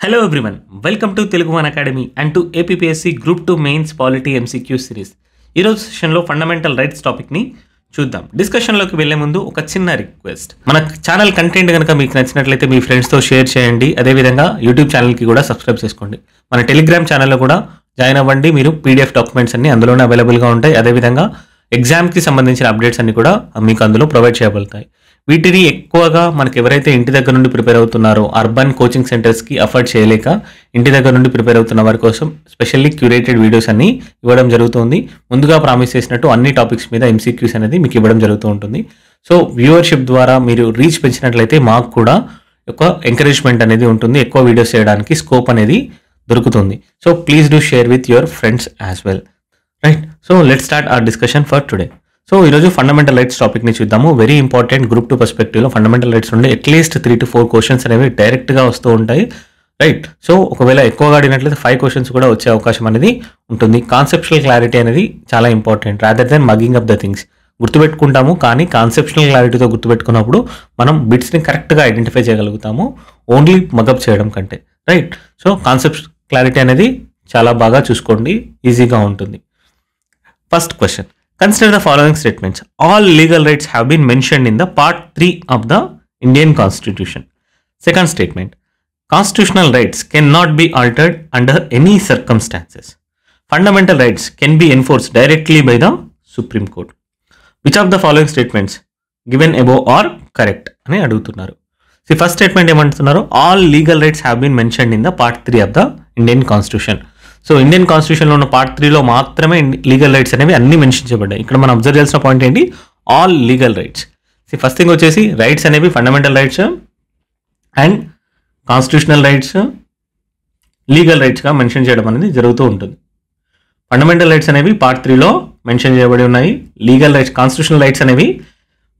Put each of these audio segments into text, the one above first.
Hello everyone, welcome to Telugu One Academy and to APPSC Group 2 Mains Polity MCQ series. ఈరోజు సెషన్లో fundamental rights టాపిక్ని చూద్దాం. డిస్కషన్లోకి వెళ్లే ముందు ఒక చిన్న రిక్వెస్ట్, మన ఛానల్ కంటెంట్ కనుక మీకు నచ్చినట్లయితే మీ ఫ్రెండ్స్తో షేర్ చేయండి. అదేవిధంగా యూట్యూబ్ ఛానల్కి కూడా సబ్స్క్రైబ్ చేసుకోండి. మన టెలిగ్రామ్ ఛానల్లో కూడా జాయిన్ అవ్వండి. మీరు పీడిఎఫ్ డాక్యుమెంట్స్ అన్ని అందులోనే అవైలబుల్గా ఉంటాయి. అదేవిధంగా ఎగ్జామ్కి సంబంధించిన అప్డేట్స్ అన్ని కూడా మీకు అందులో ప్రొవైడ్ చేయబడతాయి. వీటిని ఎక్కువగా మనకి ఎవరైతే ఇంటి దగ్గర నుండి ప్రిపేర్ అవుతున్నారో అర్బన్ కోచింగ్ సెంటర్స్కి అఫోర్డ్ చేయలేక ఇంటి దగ్గర నుండి ప్రిపేర్ అవుతున్న వారి కోసం స్పెషల్లీ క్యూరేటెడ్ వీడియోస్ అన్ని ఇవ్వడం జరుగుతుంది. ముందుగా ప్రామిస్ చేసినట్టు అన్ని టాపిక్స్ మీద ఎంసీక్యూస్ అనేది మీకు ఇవ్వడం జరుగుతూ ఉంటుంది. సో వ్యూవర్షిప్ ద్వారా మీరు రీచ్ పెంచినట్లయితే మాకు కూడా ఒక ఎంకరేజ్మెంట్ అనేది ఉంటుంది, ఎక్కువ వీడియోస్ చేయడానికి స్కోప్ అనేది దొరుకుతుంది. So please do share with your friends as well. Right, so let's start our discussion for today. So ఈరోజు ఫండమెంటల్ రైట్స్ టాపిక్ని చూద్దాము. వెరీ ఇంపార్టెంట్ గ్రూప్ 2 పర్స్పెక్టివ్లో ఫండమెంటల్ రైట్స్ నుండి అట్లీస్ట్ 3 to 4 క్వశ్చన్స్ అనేవి డైరెక్ట్గా వస్తూ ఉంటాయి. రైట్, సో ఒకవేళ ఎక్కువగా అడిగినట్లయితే 5 క్వశ్చన్స్ కూడా వచ్చే అవకాశం అనేది ఉంటుంది. కాన్సెప్చువల్ క్లారిటీ అనేది చాలా important rather then mugging up the things. గుర్తుపెట్టుకుంటాము కానీ కాన్సెప్చువల్ క్లారిటీతో గుర్తుపెట్టుకున్నప్పుడు మనం బిట్స్ని కరెక్ట్గా ఐడెంటిఫై చేయగలుగుతాము, ఓన్లీ మగప్ చేయడం కంటే. రైట్, సో కాన్సెప్ట్ క్లారిటీ అనేది చాలా బాగా చూసుకోండి, ఈజీగా ఉంటుంది. First question, consider the following statements. All legal rights have been mentioned in the part 3 of the Indian Constitution. Second statement, constitutional rights cannot be altered under any circumstances. Fundamental rights can be enforced directly by the Supreme Court. Which of the following statements given above are correct అని అడుగుతున్నారు. First statement ఏమంటున్నారు, all legal rights have been mentioned in the part 3 of the Indian constitution. So Indian కాన్స్టిట్యూషన్లో ఉన్న part 3లో మాత్రమే legal rights అనేవి అన్ని mention చేయబడ్డాయి. ఇక్కడ మనం అబ్జర్వ్ చేయాల్సిన పాయింట్ ఏంటి, all legal rights. First thing వచ్చేసి రైట్స్ అనేవి fundamental rights and constitutional rights, legal రైట్స్గా మెన్షన్ చేయడం అనేది జరుగుతూ ఉంటుంది. ఫండమెంటల్ రైట్స్ అనేవి పార్ట్ 3లో మెన్షన్ చేయబడి ఉన్నాయి. లీగల్ రైట్స్, కాన్స్టిట్యూషనల్ రైట్స్ అనేవి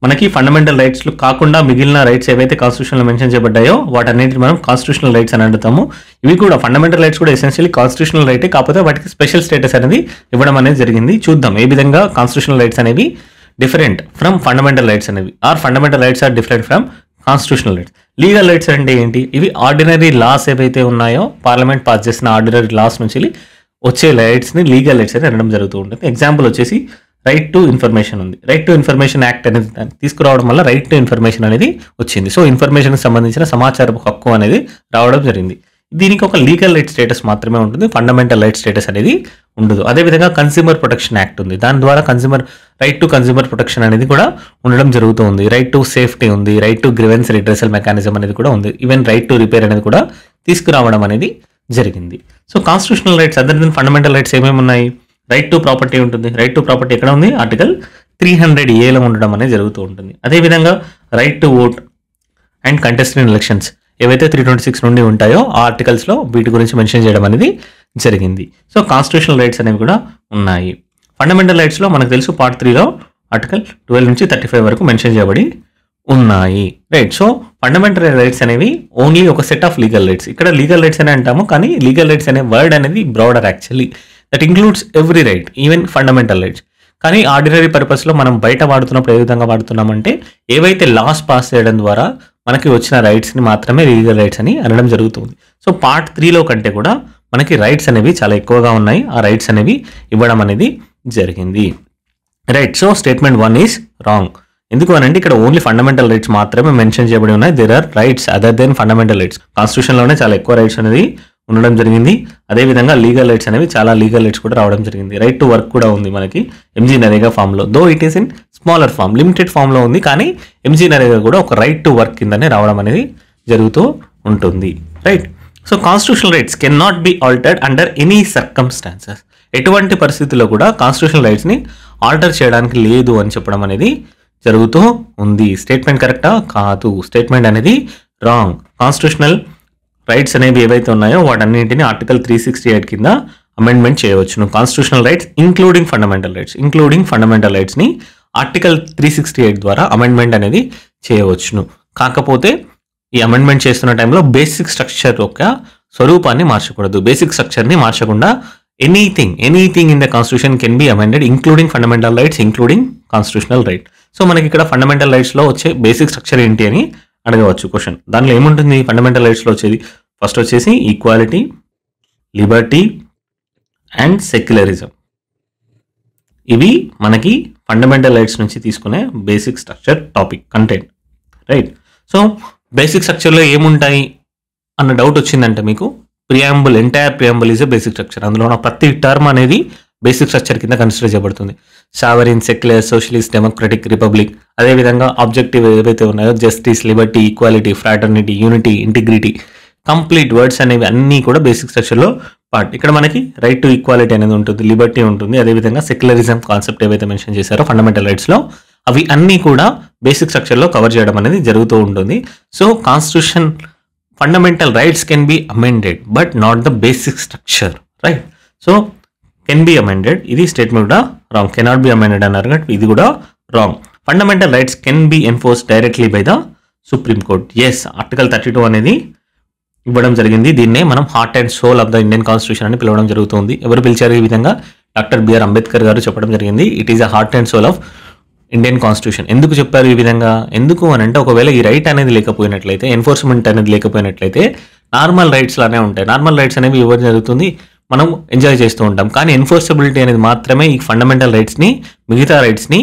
మనకి ఫండమెంటల్ రైట్స్లు కాకుండా మిగిలిన రైట్స్ ఏవైతే కాన్స్టిట్యూషన్లో మెన్షన్ చేయబడ్డాయో వాటన్నిటిని మనం కాన్స్టిట్యూషనల్ రైట్స్ అని అంటాము. ఇవి కూడా ఫండమెంటల్ రైట్స్ కూడా ఎసెన్షియల్లీ కాన్స్టిట్యూషనల్ రైటే, కాకపోతే వాటికి స్పెషల్ స్టేటస్ అనేది ఇవ్వడం అనేది జరిగింది. చూద్దాం ఏ విధంగా కాన్స్టిట్యూషనల్ రైట్స్ అనేవి డిఫరెంట్ ఫ్రమ్ ఫండమెంటల్ రైట్స్ అనేవి, or fundamental rights are different from constitutional rights. Legal rights అంటే ఏంటి, ఇవి ఆర్డినరీ లాస్ ఏవైతే ఉన్నాయో పార్లమెంట్ పాస్ చేసిన ఆర్డినరీ లాస్ నుంచి వచ్చే రైట్స్ని లీగల్ రైట్స్ అని అనడం జరుగుతూ ఉంటుంది. ఎగ్జాంపుల్ వచ్చేసి రైట్ టు ఇన్ఫర్మేషన్ ఉంది. రైట్ టు ఇన్ఫర్మేషన్ యాక్ట్ అనేది తీసుకురావడం వల్ల రైట్ టు ఇన్ఫర్మేషన్ అనేది వచ్చింది. సో ఇన్ఫర్మేషన్కి సంబంధించిన సమాచార హక్కు అనేది రావడం జరిగింది. దీనికి ఒక లీగల్ రైట్ స్టేటస్ మాత్రమే ఉంటుంది, ఫండమెంటల్ రైట్ స్టేటస్ అనేది ఉండదు. అదేవిధంగా కన్స్యూమర్ ప్రొటెక్షన్ యాక్ట్ ఉంది, దాని ద్వారా రైట్ టు కన్స్యూమర్ ప్రొటెక్షన్ అనేది కూడా ఉండడం జరుగుతూ ఉంది. రైట్ టు సేఫ్టీ ఉంది, right to grievance redressal mechanism అనేది కూడా ఉంది. ఈవెన్ రైట్ టు రిపేర్ అనేది కూడా తీసుకురావడం అనేది జరిగింది. So constitutional rights other than fundamental rights ఏమేమి ఉన్నాయి, రైట్ టు ప్రాపర్టీ ఉంటుంది. రైట్ టు ప్రాపర్టీ ఎక్కడ ఉంది, ఆర్టికల్ 300A ఉండడం అనేది జరుగుతూ ఉంటుంది. అదేవిధంగా right to vote and contest in elections ఏవైతే 326 నుండి ఉంటాయో ఆ ఆర్టికల్స్లో వీటి గురించి మెన్షన్ చేయడం అనేది జరిగింది. సో కాన్స్టిట్యూషనల్ రైట్స్ అనేవి కూడా ఉన్నాయి. ఫండమెంటల్ రైట్స్లో మనకు తెలుసు పార్ట్ 3లో ఆర్టికల్ 12 నుంచి 35 వరకు మెన్షన్ చేయబడి ఉన్నాయి. రైట్, సో ఫండమెంటల్ రైట్స్ అనేవి ఓన్లీ ఒక సెట్ ఆఫ్ లీగల్ రైట్స్. ఇక్కడ లీగల్ రైట్స్ అని అంటాము కానీ లీగల్ రైట్స్ అనే వర్డ్ అనేది broader actually, that includes every right, even fundamental rights. కానీ ఆర్డినరీ పర్పస్లో మనం బయట వాడుతున్నప్పుడు ఏ విధంగా వాడుతున్నామంటే ఏవైతే లాస్ పాస్ చేయడం ద్వారా మనకి వచ్చిన రైట్స్ని మాత్రమే లీగల్ రైట్స్ అని అనడం జరుగుతుంది. సో పార్ట్ 3లో కంటే కూడా మనకి రైట్స్ అనేవి చాలా ఎక్కువగా ఉన్నాయి, ఆ రైట్స్ అనేవి ఇవ్వడం అనేది జరిగింది. Right, so statement 1 is wrong. ఎందుకు అనంటే ఇక్కడ ఓన్లీ ఫండమెంటల్ రైట్స్ మాత్రమే మెన్షన్ చేయబడి ఉన్నాయి. There are rights other than fundamental rights. కాన్స్టిట్యూషన్లోనే చాలా ఎక్కువ రైట్స్ అనేది ఉండడం జరిగింది. అదేవిధంగా లీగల్ రైట్స్ అనేవి చాలా లీగల్ రైట్స్ కూడా రావడం జరిగింది. రైట్ టు వర్క్ కూడా ఉంది మనకి ఎంజీ నరేగా ఫామ్లో, though it is in smaller form, limited ఫామ్లో ఉంది. కానీ ఎంజీ నరేగా కూడా ఒక రైట్ టు వర్క్ కిందనే రావడం అనేది జరుగుతూ ఉంటుంది. Right, so constitutional rights can not be altered under any circumstances. ఎటువంటి పరిస్థితుల్లో కూడా కాన్స్టిట్యూషనల్ రైట్స్ని ఆల్టర్ చేయడానికి లేదు అని చెప్పడం అనేది జరుగుతూ ఉంది. స్టేట్మెంట్ కరెక్టా కాదు, స్టేట్మెంట్ అనేది రాంగ్. కాన్స్టిట్యూషనల్ రైట్స్ అనేవి ఏవైతే ఉన్నాయో వాటన్నింటినీ ఆర్టికల్ 368 కింద అమెండ్మెంట్ చేయవచ్చును. కాన్స్టిట్యూషనల్ రైట్స్ ఇంక్లూడింగ్ ఫండమెంటల్ రైట్స్ని ఆర్టికల్ 368 ద్వారా అమెండ్మెంట్ అనేది చేయవచ్చును. కాకపోతే ఈ అమెండ్మెంట్ చేస్తున్న టైంలో బేసిక్ స్ట్రక్చర్ యొక్క స్వరూపాన్ని మార్చకూడదు. బేసిక్ స్ట్రక్చర్ని మార్చకుండా anything in the constitution can be amended including fundamental rights, including constitutional right. So మనకి ఇక్కడ ఫండమెంటల్ రైట్స్లో వచ్చే బేసిక్ స్ట్రక్చర్ ఏంటి అని అడగవచ్చు క్వశ్చన్. దానిలో ఏముంటుంది ఫండమెంటల్ రైట్స్లో వచ్చేది? ఫస్ట్ వచ్చేసి ఈక్వాలిటీ, లిబర్టీ అండ్ సెక్యులరిజం. ఇవి మనకి ఫండమెంటల్ రైట్స్ నుంచి తీసుకునే basic structure topic content, right? So basic స్ట్రక్చర్లో ఏముంటాయి అన్న డౌట్ వచ్చిందంటే మీకు preamble, entire preamble is a basic structure. అందులో ఉన్న ప్రతి టర్మ్ అనేది బేసిక్ స్ట్రక్చర్ కింద కన్సిడర్ చేయబడుతుంది. Sovereign, secular, socialist, democratic, republic, అదేవిధంగా ఆబ్జెక్టివ్ ఏవైతే ఉన్నాయో justice, liberty, equality, fraternity, unity, integrity, complete words అనేవి అన్నీ కూడా బేసిక్ స్ట్రక్చర్లో పార్ట్. ఇక్కడ మనకి రైట్ టు ఈక్వాలిటీ అనేది ఉంటుంది, లిబర్టీ ఉంటుంది, అదేవిధంగా సెక్యులరిజం కాన్సెప్ట్ ఏవైతే మెన్షన్ చేశారో ఫండమెంటల్ రైట్స్లో అవి అన్నీ కూడా బేసిక్ స్ట్రక్చర్లో కవర్ చేయడం అనేది జరుగుతూ ఉంటుంది. So constitution fundamental rights can be amended but not the basic structure, right? So can be amended, ఇది స్టేట్మెంట్ కూడా రాంగ్. కెనాట్ బి అమెండెడ్ అన్నారు కాబట్టి ఇది కూడా wrong. Fundamental rights can be enforce directly by the supreme court. Yes, article 32 అనేది ఇవ్వడం జరిగింది. దీన్నే మనం heart and soul of the Indian constitution అని పిలవడం జరుగుతుంది. ఎవరు పిలిచారు ఈ విధంగా? డాక్టర్ బిఆర్ అంబేద్కర్ గారు చెప్పడం జరిగింది. It is a heart and soul of Indian constitution. ఎందుకు చెప్పారు ఈ విధంగా? ఎందుకు అని అంటే ఒకవేళ ఈ రైట్ అనేది లేకపోయినట్లయితే, ఎన్ఫోర్స్మెంట్ అనేది లేకపోయినట్లయితే నార్మల్ రైట్స్ లానే ఉంటాయి. నార్మల్ రైట్స్ అనేవి ఇవ్వడం జరుగుతుంది, మనం ఎంజాయ్ చేస్తూ ఉంటాం. కానీ ఎన్ఫోర్సబిలిటీ అనేది మాత్రమే ఈ ఫండమెంటల్ రైట్స్ని మిగతా రైట్స్ని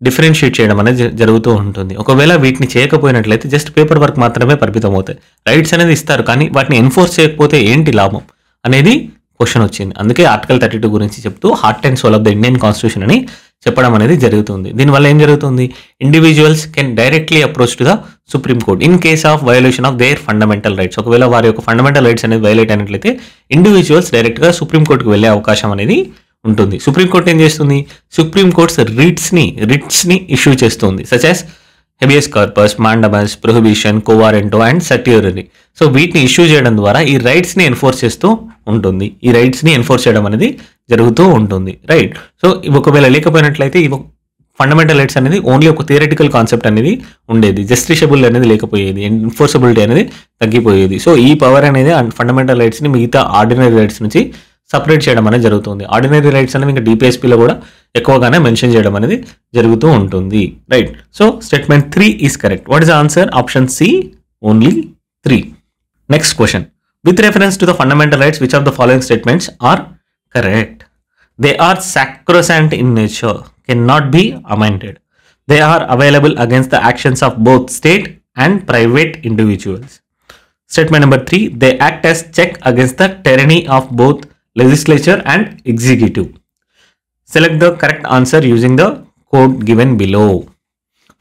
డిఫరెన్షియేట్ చేయడం అనేది జరుగుతూ ఉంటుంది. ఒకవేళ వీటిని చేయకపోయినట్లయితే జస్ట్ పేపర్ వర్క్ మాత్రమే పరిమితం అవుతాయి. రైట్స్ అనేది ఇస్తారు కానీ వాటిని ఎన్ఫోర్స్ చేయకపోతే ఏంటి లాభం అనేది క్వశ్చన్ వచ్చింది. అందుకే ఆర్టికల్ 32 గురించి చెప్తూ heart and soul of the Indian constitution అని చెప్పడం అనేది జరుగుతుంది. దీనివల్ల ఏం జరుగుతుంది? Individuals can directly approach to the supreme court in case of violation of their fundamental rights. ఒకవేళ వారి యొక్క ఫండమెంటల్ రైట్స్ అనేది వైలేట్ అయినట్లయితే ఇండివిజువల్స్ డైరెక్ట్గా సుప్రీం కోర్టుకు వెళ్ళే అవకాశం అనేది ఉంటుంది. సుప్రీం కోర్ట్ ఏం చేస్తుంది? సుప్రీం కోర్ట్స్ రిట్స్ని ఇష్యూ చేస్తుంది, such as habeas corpus, mandamus, prohibition, quo warranto and certiorari. So వీటిని ఇష్యూ చేయడం ద్వారా ఈ రైట్స్ని ఎన్ఫోర్స్ చేస్తూ ఉంటుంది. ఈ రైట్స్ని ఎన్ఫోర్స్ చేయడం అనేది జరుగుతూ ఉంటుంది, రైట్? సో ఒకవేళ లేకపోయినట్లయితే ఇవి ఫండమెంటల్ రైట్స్ అనేది ఓన్లీ ఒక థియరిటికల్ కాన్సెప్ట్ అనేది ఉండేది, జస్టిషబుల్ అనేది లేకపోయేది, ఎన్ఫోర్సబిలిటీ అనేది తగ్గిపోయేది. సో ఈ పవర్ అనేది ఫండమెంటల్ రైట్స్ని మిగతా ఆర్డినరీ రైట్స్ నుంచి సపరేట్ చేయడం అనేది జరుగుతుంది. ఆర్డినరీ రైట్స్ అనేవి ఇంకా డిపిఎస్పీలో కూడా ఎక్కువగానే మెన్షన్ చేయడం అనేది జరుగుతూ ఉంటుంది, right? So statement 3 is correct. What is the answer? Option C, only 3. Next question. With reference to the fundamental rights, which of the following statements are correct? They are sacrosanct in nature, cannot be amended. They are available against the actions of both state and private individuals. Statement number 3, they act as check against the tyranny of both legislature and executive. Select the correct answer using the code given below.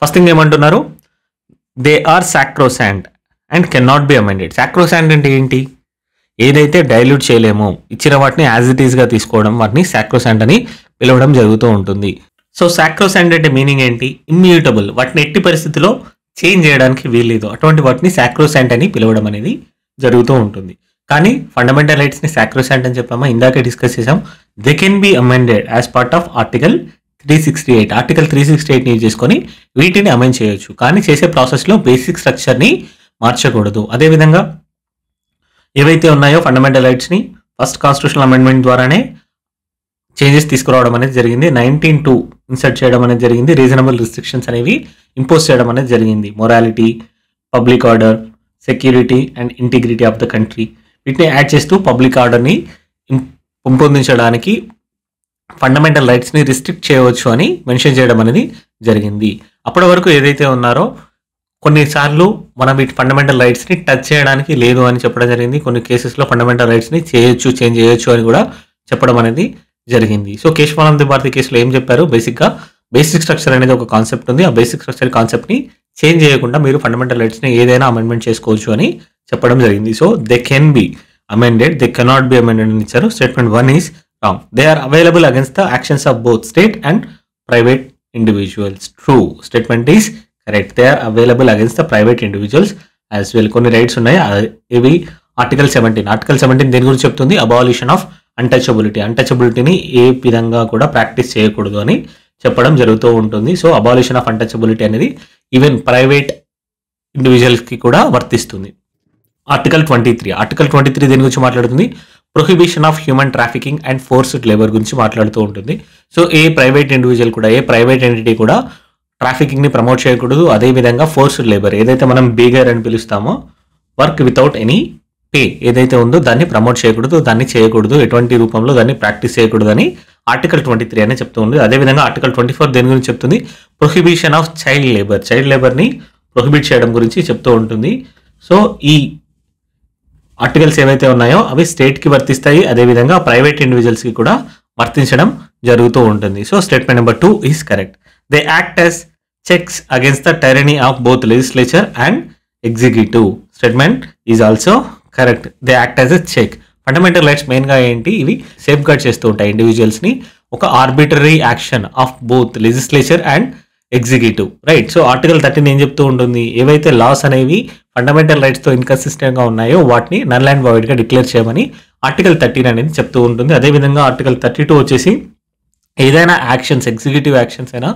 First thing ఏమంటున్నారు? They are sacrosanct and cannot be amended. Sacrosanct అంటే ఏంటి? ఏదైతే dilute చేయలేమో, ఇచ్చిన వాటిని as it ఈస్గా తీసుకోవడం, వాటిని sacrosanct అని పిలవడం జరుగుతూ ఉంటుంది. సో సాక్రోసాంట్ అంటే మీనింగ్ ఏంటి? ఇమ్యూటబుల్, వాటిని ఎట్టి పరిస్థితిలో చేంజ్ చేయడానికి వీల్లేదు, అటువంటి వాటిని సాక్రోసాంట్ అని పిలవడం అనేది జరుగుతూ ఉంటుంది. కానీ ఫండమెంటల్ రైట్స్ని సాక్రోసాంట్ అని చెప్పామా, ఇందాకే డిస్కస్ చేసాం. They can be amended as part of article 368. Article 368 use చేసుకొని వీటిని అమెండ్ చేయొచ్చు, కానీ చేసే ప్రాసెస్లో బేసిక్ స్ట్రక్చర్ని మార్చకూడదు. అదేవిధంగా ఏవైతే ఉన్నాయో ఫండమెంటల్ రైట్స్ని ఫస్ట్ కాన్స్టిట్యూషనల్ అమెండ్మెంట్ ద్వారానే చేంజెస్ తీసుకురావడం అనేది జరిగింది. 19(2) ఇన్సర్ట్ చేయడం అనేది జరిగింది. రీజనబుల్ రిస్ట్రిక్షన్స్ అనేవి ఇంపోజ్ చేయడం అనేది జరిగింది. Morality, public order, security and integrity of the country, వీటిని యాడ్ చేస్తూ పబ్లిక్ ఆర్డర్ని పెంపొందించడానికి ఫండమెంటల్ రైట్స్ని రిస్ట్రిక్ట్ చేయవచ్చు అని మెన్షన్ చేయడం అనేది జరిగింది. అప్పటి వరకు ఏదైతే ఉన్నారో కొన్నిసార్లు మనం వీటి ఫండమెంటల్ రైట్స్ని టచ్ చేయడానికి లేదు అని చెప్పడం జరిగింది. కొన్ని కేసెస్లో ఫండమెంటల్ రైట్స్ని చేయొచ్చు, చేంజ్ చేయొచ్చు అని కూడా చెప్పడం అనేది జరిగింది. సో కేశవానంద భారతి కేసులో ఏం చెప్పారు? బేసిక్గా బేసిక్ స్ట్రక్చర్ అనేది ఒక కాన్సెప్ట్ ఉంది. ఆ బేసిక్ స్ట్రక్చర్ కాన్సెప్ట్ని చేంజ్ చేయకుండా మీరు ఫండమెంటల్ రైట్స్ని ఏదైనా అమెండ్మెంట్ చేసుకోవచ్చు అని చెప్పడం జరిగింది. So they can be amended, they cannot be amended అని ఇచ్చారు. Statement 1 is wrong. They are available against the actions of both state and private individuals. True. Statement is correct. They are available against the private individuals as well. కొన్ని rights ఉన్నాయి, ఇవి article 17. Article 17 దేని గురించి చెప్తుంది? Abolition of untouchability. అన్టచబిలిటీని ఏ విధంగా కూడా ప్రాక్టీస్ చేయకూడదు అని చెప్పడం జరుగుతూ ఉంటుంది. సో అబాలిషన్ ఆఫ్ అన్టచబిలిటీ అనేది ఈవెన్ ప్రైవేట్ ఇండివిజువల్స్కి కూడా వర్తిస్తుంది. ఆర్టికల్ 23. ఆర్టికల్ 23 దేని గురించి మాట్లాడుతుంది? Prohibition of human trafficking and forced labour గురించి మాట్లాడుతూ ఉంటుంది. సో ఏ ప్రైవేట్ ఇండివిజువల్ కూడా, ఏ ప్రైవేట్ ఎంటిటీ కూడా ట్రాఫికింగ్ని ప్రమోట్ చేయకూడదు. అదేవిధంగా ఫోర్స్డ్ లేబర్ ఏదైతే మనం బీగర్ అని పిలుస్తామో, వర్క్ వితౌట్ ఎనీ పే ఏదైతే ఉందో దాన్ని ప్రమోట్ చేయకూడదు, దాన్ని చేయకూడదు, ఎటువంటి రూపంలో దాన్ని ప్రాక్టీస్ చేయకూడదు అని ఆర్టికల్ 23 అని చెప్తూ ఉంది. అదేవిధంగా ఆర్టికల్ 24 దేని గురించి చెప్తుంది? ప్రొహిబిషన్ ఆఫ్ చైల్డ్ లేబర్ని ప్రొహిబిట్ చేయడం గురించి చెప్తూ ఉంటుంది. సో ఈ ఆర్టికల్స్ ఏవైతే ఉన్నాయో అవి స్టేట్కి వర్తిస్తాయి, అదేవిధంగా ప్రైవేట్ ఇండివిజువల్స్కి కూడా వర్తించడం జరుగుతూ ఉంటుంది. So statement number 2 is correct. They act as checks against the tyranny of both legislature and executive. Statement is also correct. They act as a check. Fundamental rights మెయిన్గా ఏంటి? ఇవి సేఫ్ గార్డ్ చేస్తూ ఉంటాయి ఇండివిజువల్స్ని ఒక arbitrary action of both legislature and executive, right. So article 13 ఏం చెప్తూ ఉంటుంది? ఏవైతే లాస్ అనేవి ఫండమెంటల్ రైట్స్తో ఇన్కన్సిస్టెంట్గా ఉన్నాయో వాటిని నల్ అండ్ వాయిడ్గా డిక్లేర్ చేయమని ఆర్టికల్ 13 అనేది చెప్తూ ఉంటుంది. అదేవిధంగా ఆర్టికల్ 32 వచ్చేసి ఏదైనా యాక్షన్స్, ఎగ్జిక్యూటివ్ యాక్షన్స్ అయినా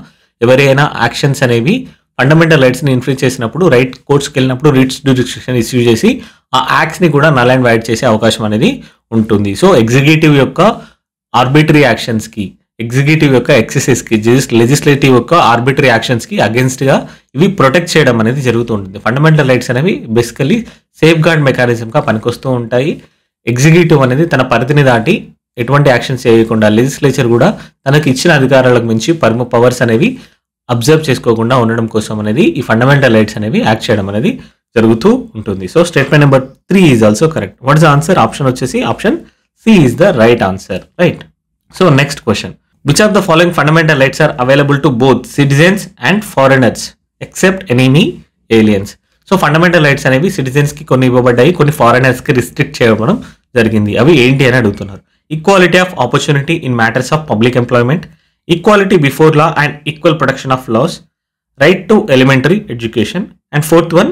ఎవరైనా యాక్షన్స్ అనేవి ఫండమెంటల్ రైట్స్ని ఇన్ఫ్లుయెన్స్ చేసినప్పుడు రైట్ కోర్ట్స్కి వెళ్ళినప్పుడు రిట్స్ జ్యూరిస్డిక్షన్ ఇష్యూ చేసి ఆ యాక్ట్స్ని కూడా నల్ అండ్ వాయిడ్ చేసే అవకాశం అనేది ఉంటుంది. సో ఎగ్జిక్యూటివ్ యొక్క ఆర్బిటరీ యాక్షన్స్కి, ఎగ్జిక్యూటివ్ యొక్క ఎక్సెసెస్కి, లెజిస్లేటివ్ యొక్క ఆర్బిటరీ యాక్షన్స్కి అగేన్స్ట్గా ఇవి ప్రొటెక్ట్ చేయడం అనేది జరుగుతూ ఉంటుంది. ఫండమెంటల్ రైట్స్ అనేవి బేసికలీ సేఫ్ గార్డ్ మెకానిజంగా పనికొస్తూ ఉంటాయి. ఎగ్జిక్యూటివ్ అనేది తన పరిధిని దాటి ఎటువంటి యాక్షన్స్ చేయకుండా, లెజిస్లేచర్ కూడా తనకి ఇచ్చిన అధికారాలకు మించి పవర్స్ అనేవి అబ్జర్వ్ చేసుకోకుండా ఉండడం కోసం అనేది ఈ ఫండమెంటల్ రైట్స్ అనేవి యాక్ట్ చేయడం అనేది జరుగుతూ ఉంటుంది. So statement number 3 is also correct. What is the answer? Option వచ్చేసి option C is the right answer, right. So next question, which of the following fundamental rights are available to both citizens and foreigners except enemy aliens? So fundamental rights అనేవి సిటిజన్స్కి కొన్ని ఇవ్వబడ్డాయి, కొన్ని ఫారినర్స్కి restrict చేయడం జరిగింది. అవి ఏంటి అని అడుగుతున్నారు. Equality of opportunity in matters of public employment, equality before law and equal protection of laws, right to elementary education, and fourth one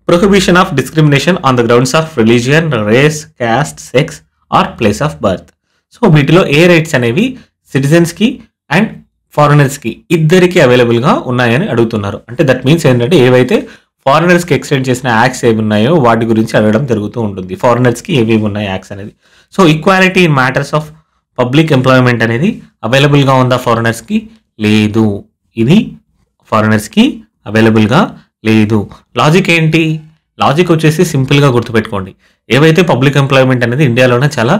prohibition of discrimination on the grounds of religion, race, caste, sex or place of birth. So వీటిలో ఏ rights అనేవి సిటిజన్స్కి and ఫారినర్స్కి ఇద్దరికి అవైలబుల్గా ఉన్నాయని అడుగుతున్నారు. అంటే that means ఏంటంటే ఏవైతే ఫారినర్స్కి ఎక్స్టెండ్ చేసిన యాక్ట్స్ ఏవి ఉన్నాయో వాటి గురించి అడగడం జరుగుతూ ఉంటుంది. ఫారినర్స్కి ఏవేవి ఉన్నాయి యాక్ట్స్ అనేది. So equality in matters of public employment అనేది అవైలబుల్గా ఉందా? ఫారినర్స్కి లేదు. ఇది ఫారినర్స్కి అవైలబుల్గా లేదు. లాజిక్ ఏంటి? లాజిక్ వచ్చేసి సింపుల్గా గుర్తుపెట్టుకోండి. ఏవైతే పబ్లిక్ ఎంప్లాయ్మెంట్ అనేది ఇండియాలోనే చాలా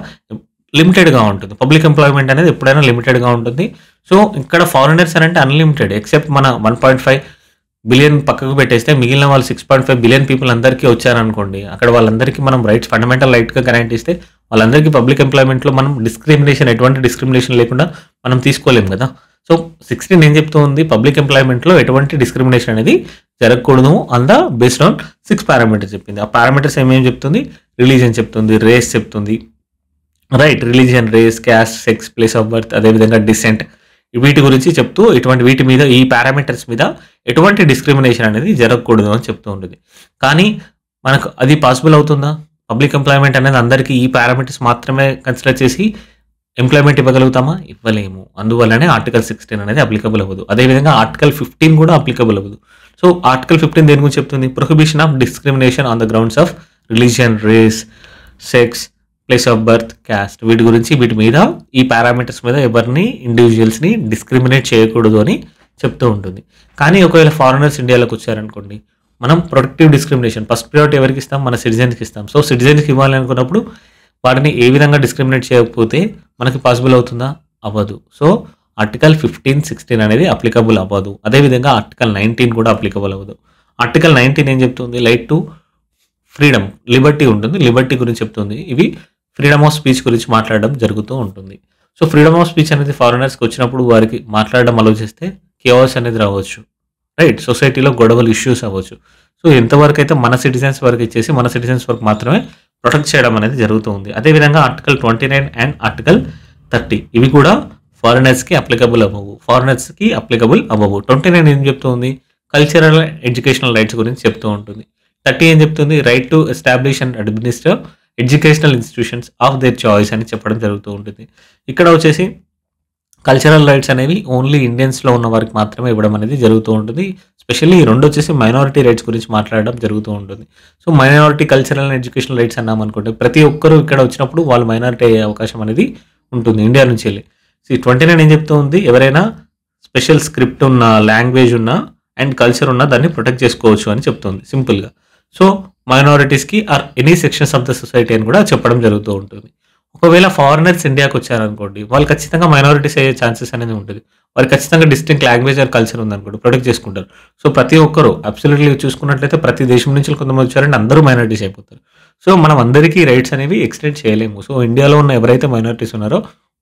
లిమిటెడ్గా ఉంటుంది. పబ్లిక్ ఎంప్లాయ్మెంట్ అనేది ఎప్పుడైనా లిమిటెడ్గా ఉంటుంది. సో ఇక్కడ ఫారినర్స్ అని అంటే అన్లిమిటెడ్, ఎక్సెప్ట్ మన 1.5 బిలియన్ పక్కకు పెట్టేస్తే మిగిలిన వాళ్ళు 6.5 బిలియన్ పీపుల్ అందరికీ వచ్చారనుకోండి, అక్కడ వాళ్ళందరికీ మనం రైట్స్ ఫండమెంటల్ రైట్గా గ్యారంటీ ఇస్తే వాళ్ళందరికీ పబ్లిక్ ఎంప్లాయ్మెంట్లో మనం డిస్క్రిమినేషన్, ఎటువంటి డిస్క్రిమినేషన్ లేకుండా మనం తీసుకోలేం కదా. సో 16 ఏం చెప్తూ ఉంది? పబ్లిక్ ఎంప్లాయ్మెంట్లో ఎటువంటి డిస్క్రిమినేషన్ అనేది జరగకూడదు on the based on 6 parameters చెప్పింది. ఆ పారామీటర్స్ ఏమేమి చెప్తుంది? రిలీజియన్ చెప్తుంది, రేస్ చెప్తుంది, right, religion, race, caste, sex, place of birth, అదేవిధంగా డిసెంట్, వీటి గురించి చెప్తూ వీటి మీద, ఈ పారామీటర్స్ మీద ఎటువంటి డిస్క్రిమినేషన్ అనేది జరగకూడదు అని చెప్తూ ఉంటుంది. కానీ మనకు అది పాసిబుల్ అవుతుందా? పబ్లిక్ ఎంప్లాయ్మెంట్ అనేది అందరికీ ఈ పారామీటర్స్ మాత్రమే కన్సిడర్ చేసి ఎంప్లాయ్మెంట్ ఇవ్వగలుగుతామా? ఇవ్వలేము. అందువల్లనే ఆర్టికల్ 16 అనేది అప్లికబుల్ అవ్వదు. అదేవిధంగా ఆర్టికల్ 15 కూడా అప్లికబుల్ అవ్వదు. సో ఆర్టికల్ 15 దేని గురించి చెప్తుంది? Prohibition of discrimination on the grounds of religion, race, sex, place of birth, caste, వీటి గురించి, వీటి మీద, ఈ పారామీటర్స్ మీద ఎవరిని, ఇండివిజువల్స్ని డిస్క్రిమినేట్ చేయకూడదు అని చెప్తూ ఉంటుంది. కానీ ఒకవేళ ఫారినర్స్ ఇండియాలోకి వచ్చారనుకోండి, మనం ప్రొటెక్టివ్ డిస్క్రిమినేషన్ ఫస్ట్ ప్రియారిటీ ఎవరికి ఇస్తాం? మన సిటిజన్స్కి ఇస్తాం. సో సిటిజన్స్కి ఇవ్వాలి అనుకున్నప్పుడు వాటిని ఏ విధంగా డిస్క్రిమినేట్ చేయకపోతే మనకి పాసిబుల్ అవుతుందా? అవ్వదు. సో ఆర్టికల్ 15, 16 అనేది అప్లికబుల్ అవ్వదు. అదేవిధంగా ఆర్టికల్ 19 కూడా అప్లికబుల్ అవ్వదు. ఆర్టికల్ 19 ఏం చెప్తుంది? రైట్ టు ఫ్రీడమ్, లిబర్టీ ఉంటుంది. లిబర్టీ గురించి చెప్తుంది. ఇవి ఫ్రీడమ్ ఆఫ్ స్పీచ్ గురించి మాట్లాడడం జరుగుతూ ఉంటుంది. సో ఫ్రీడమ్ ఆఫ్ స్పీచ్ అనేది ఫారినర్స్కి వచ్చినప్పుడు వారికి మాట్లాడడం అలో చేస్తే కేఆస్ అనేది రావచ్చు, రైట్. సొసైటీలో గొడవలు, ఇష్యూస్ అవ్వచ్చు. సో ఎంతవరకు అయితే మన సిటిజన్స్ వరకు ఇచ్చేసి మన సిటిజన్స్ వరకు మాత్రమే ప్రొటెక్ట్ చేయడం అనేది జరుగుతూ ఉంది. అదేవిధంగా ఆర్టికల్ 29 అండ్ ఆర్టికల్ 30 ఇవి కూడా ఫారినర్స్కి అప్లికబుల్ అవ్వవు. 29 ఏం చెప్తుంది? కల్చరల్, ఎడ్యుకేషనల్ రైట్స్ గురించి చెప్తూ ఉంటుంది. 30 ఏం చెప్తుంది? Right to establish and administer educational institutions of their choice అని చెప్పడం జరుగుతూ ఉంటుంది. ఇక్కడ వచ్చేసి కల్చరల్ రైట్స్ అనేవి ఓన్లీ ఇండియన్స్లో ఉన్న వారికి మాత్రమే ఇవ్వడం అనేది జరుగుతూ ఉంటుంది. స్పెషల్లీ ఈ రెండు వచ్చేసి మైనారిటీ రైట్స్ గురించి మాట్లాడడం జరుగుతూ ఉంటుంది. So minority cultural and educational rights అన్నాం అనుకోండి, ప్రతి ఒక్కరూ ఇక్కడ వచ్చినప్పుడు వాళ్ళు మైనారిటీ అయ్యే అవకాశం అనేది ఉంటుంది ఇండియా నుంచి వెళ్ళి. సో 29 ఏం చెప్తూ ఉంది? ఎవరైనా స్పెషల్ స్క్రిప్ట్ ఉన్న, లాంగ్వేజ్ ఉన్న అండ్ కల్చర్ ఉన్న దాన్ని ప్రొటెక్ట్ చేసుకోవచ్చు అని చెప్తుంది సింపుల్గా. సో మైనారిటీస్కి or any sections of the society అని కూడా చెప్పడం జరుగుతూ ఉంటుంది. ఒకవేళ ఫారినర్స్ ఇండియాకి వచ్చారనుకోండి, వాళ్ళు ఖచ్చితంగా మైనారిటీస్ అయ్యే ఛాన్సెస్ అనేది ఉంటుంది. వారికి ఖచ్చితంగా డిస్టింక్ట్ లాంగ్వేజ్ ఆర్ కల్చర్ ఉందనుకోండి, ప్రొటెక్ట్ చేసుకుంటారు. సో ప్రతి ఒక్కరు అబ్సల్యూట్లీ చూసుకున్నట్లయితే ప్రతి దేశం నుంచి కొంతమంది వచ్చారంటే అందరూ మైనారిటీస్ అయిపోతారు. సో మనం అందరికీ రైట్స్ అనేవి ఎక్స్టెండ్ చేయలేము. సో ఇండియాలో ఉన్న ఎవరైతే మైనారిటీస్ ఉన్నారో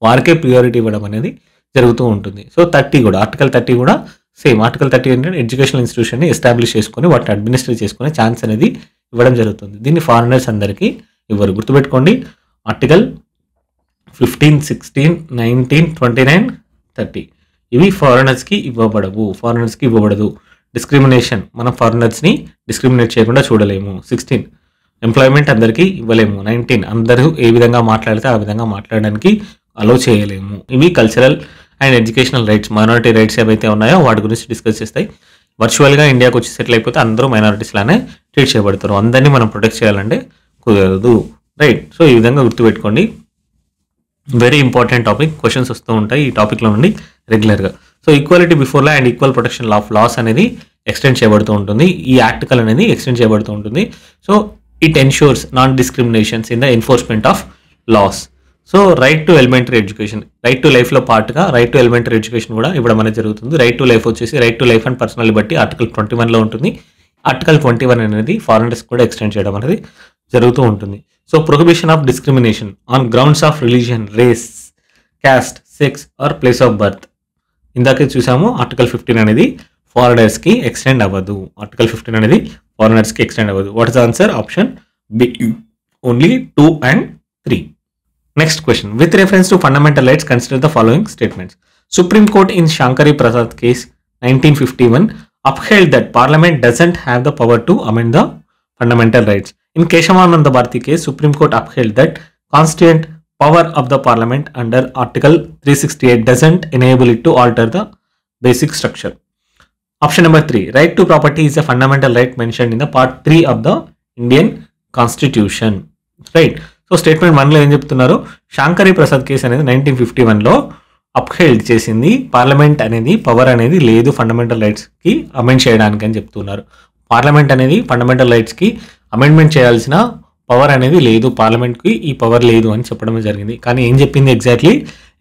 వారికే ప్రియారిటీ ఇవ్వడం అనేది జరుగుతూ ఉంటుంది. సో 30 కూడా ఆర్టికల్ 30 కూడా సేమ్. ఆర్టికల్ 30 ఏంటంటే ఎడ్యుకేషనల్ ఇన్స్టిట్యూషన్ని ఎస్టాబ్లిష్ చేసుకొని వాటిని అడ్మినిస్ట్రేట్ చేసుకునే ఛాన్స్ అనేది ఇవ్వడం జరుగుతుంది. దీన్ని ఫారినర్స్ అందరికీ ఇవ్వరు. గుర్తుపెట్టుకోండి, ఆర్టికల్ 15, 16, 19, 29, 30 ఇవి ఫారినర్స్కి ఇవ్వబడదు. డిస్క్రిమినేషన్, మనం ఫారినర్స్ని డిస్క్రిమినేట్ చేయకుండా చూడలేము. 16 ఎంప్లాయ్మెంట్ అందరికీ ఇవ్వలేము. 19 అందరూ ఏ విధంగా మాట్లాడితే ఆ విధంగా మాట్లాడడానికి అలో చేయలేము. ఇవి cultural and educational rights, minority rights ఏవైతే ఉన్నాయో వాటి గురించి డిస్కస్ చేస్తాయి. వర్చువల్గా ఇండియాకి వచ్చి సెటిల్ అయిపోతే అందరూ మైనారిటీస్ లానే ట్రీట్ చేయబడతారు. అందరినీ మనం ప్రొటెక్ట్ చేయాలంటే కుదరదు. రైట్. సో ఈ విధంగా గుర్తుపెట్టుకోండి. వెరీ ఇంపార్టెంట్ టాపిక్, క్వశ్చన్స్ వస్తూ ఉంటాయి ఈ టాపిక్లో నుండి రెగ్యులర్గా. So equality before law and equal protection of laws అనేది ఎక్స్టెండ్ చేయబడుతూ ఉంటుంది. ఈ ఆర్టికల్ అనేది ఎక్స్టెండ్ చేయబడుతూ ఉంటుంది. So it ensures non discriminations in the enforcement of laws. So right to elementary education, right to లైఫ్లో పార్ట్గా రైట్ టు ఎలిమెంటరీ ఎడ్యుకేషన్ కూడా ఇవ్వడం అనేది జరుగుతుంది. రైట్ టు లైఫ్ వచ్చేసి right to life and personal బట్టి ఆర్టికల్ 21లో ఉంటుంది. ఆర్టికల్ 21 అనేది ఫారినర్స్ కూడా ఎక్స్టెండ్ చేయడం అనేది జరుగుతూ ఉంటుంది. So prohibition of discrimination on grounds of religion, race, caste, sex or place of birth. ఇందాకే చూసాము ఆర్టికల్ 15 అనేది ఫారినర్స్కి ఎక్స్టెండ్ అవ్వదు. ఆర్టికల్ 15 అనేది ఫారినర్స్కి ఎక్స్టెండ్ అవ్వదు. What is the answer? Option B, only 2 and 3. Next question. With reference to fundamental rights, consider the following statements. Supreme Court in Shankari Prasad case 1951 upheld that Parliament doesn't have the power to amend the fundamental rights. In Keshavananda Bharati case, Supreme Court upheld that constituent power of the Parliament under Article 368 doesn't enable it to alter the basic structure. Option number 3. Right to property is a fundamental right mentioned in the Part 3 of the Indian Constitution. Right. So statement 1లో ఏం చెప్తున్నారు? Shankari Prasad case అనేది 1951లో upheld చేసింది. Parliament అనేది power అనేది లేదు fundamental రైట్స్కి amend చేయడానికి అని చెప్తున్నారు. పార్లమెంట్ అనేది ఫండమెంటల్ రైట్స్కి అమెండ్మెంట్ చేయాల్సిన పవర్ అనేది లేదు, పార్లమెంట్కి ఈ పవర్ లేదు అని చెప్పడం జరిగింది. కానీ ఏం చెప్పింది?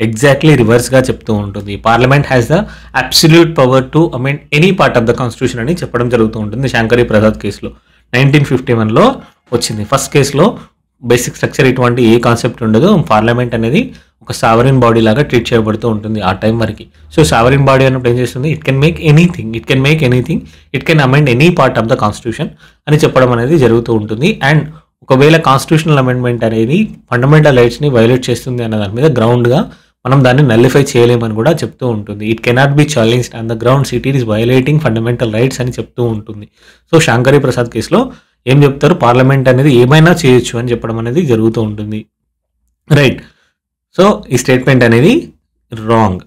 ఎగ్జాక్ట్లీ రివర్స్గా చెప్తూ ఉంటుంది. Parliament has the absolute power to amend any part of the constitution అని చెప్పడం జరుగుతూ ఉంటుంది. శాంకరీ ప్రసాద్ కేసులో 1951లో వచ్చింది. ఫస్ట్ కేసులో బేసిక్ స్ట్రక్చర్ ఇటువంటి ఏ కాన్సెప్ట్ ఉండదు. పార్లమెంట్ అనేది ఒక సావరిన్ బాడీ లాగా ట్రీట్ చేయబడుతూ ఉంటుంది ఆ టైం వరకు. సో సావరిన్ బాడీ అన్నప్పుడు ఏం చేస్తుంది? It can make anything, it can amend any part of the constitution అని చెప్పడం అనేది జరుగుతూ ఉంటుంది. అండ్ ఒకవేళ కాన్స్టిట్యూషనల్ అమెండ్మెంట్ అనేది ఫండమెంటల్ రైట్స్ని వైలేట్ చేస్తుంది అన్న దాని మీద గ్రౌండ్గా మనం దాన్ని నల్లిఫై చేయలేమని కూడా చెప్తూ ఉంటుంది. It cannot be challenged on the grounds it is violating fundamental rights అని చెప్తూ ఉంటుంది. సో శాంకరీ ప్రసాద్ కేసులో ఏం చెప్తారు? పార్లమెంట్ అనేది ఏమైనా చేయొచ్చు అని చెప్పడం అనేది జరుగుతూ ఉంటుంది. రైట్. సో ఈ స్టేట్మెంట్ అనేది రాంగ్,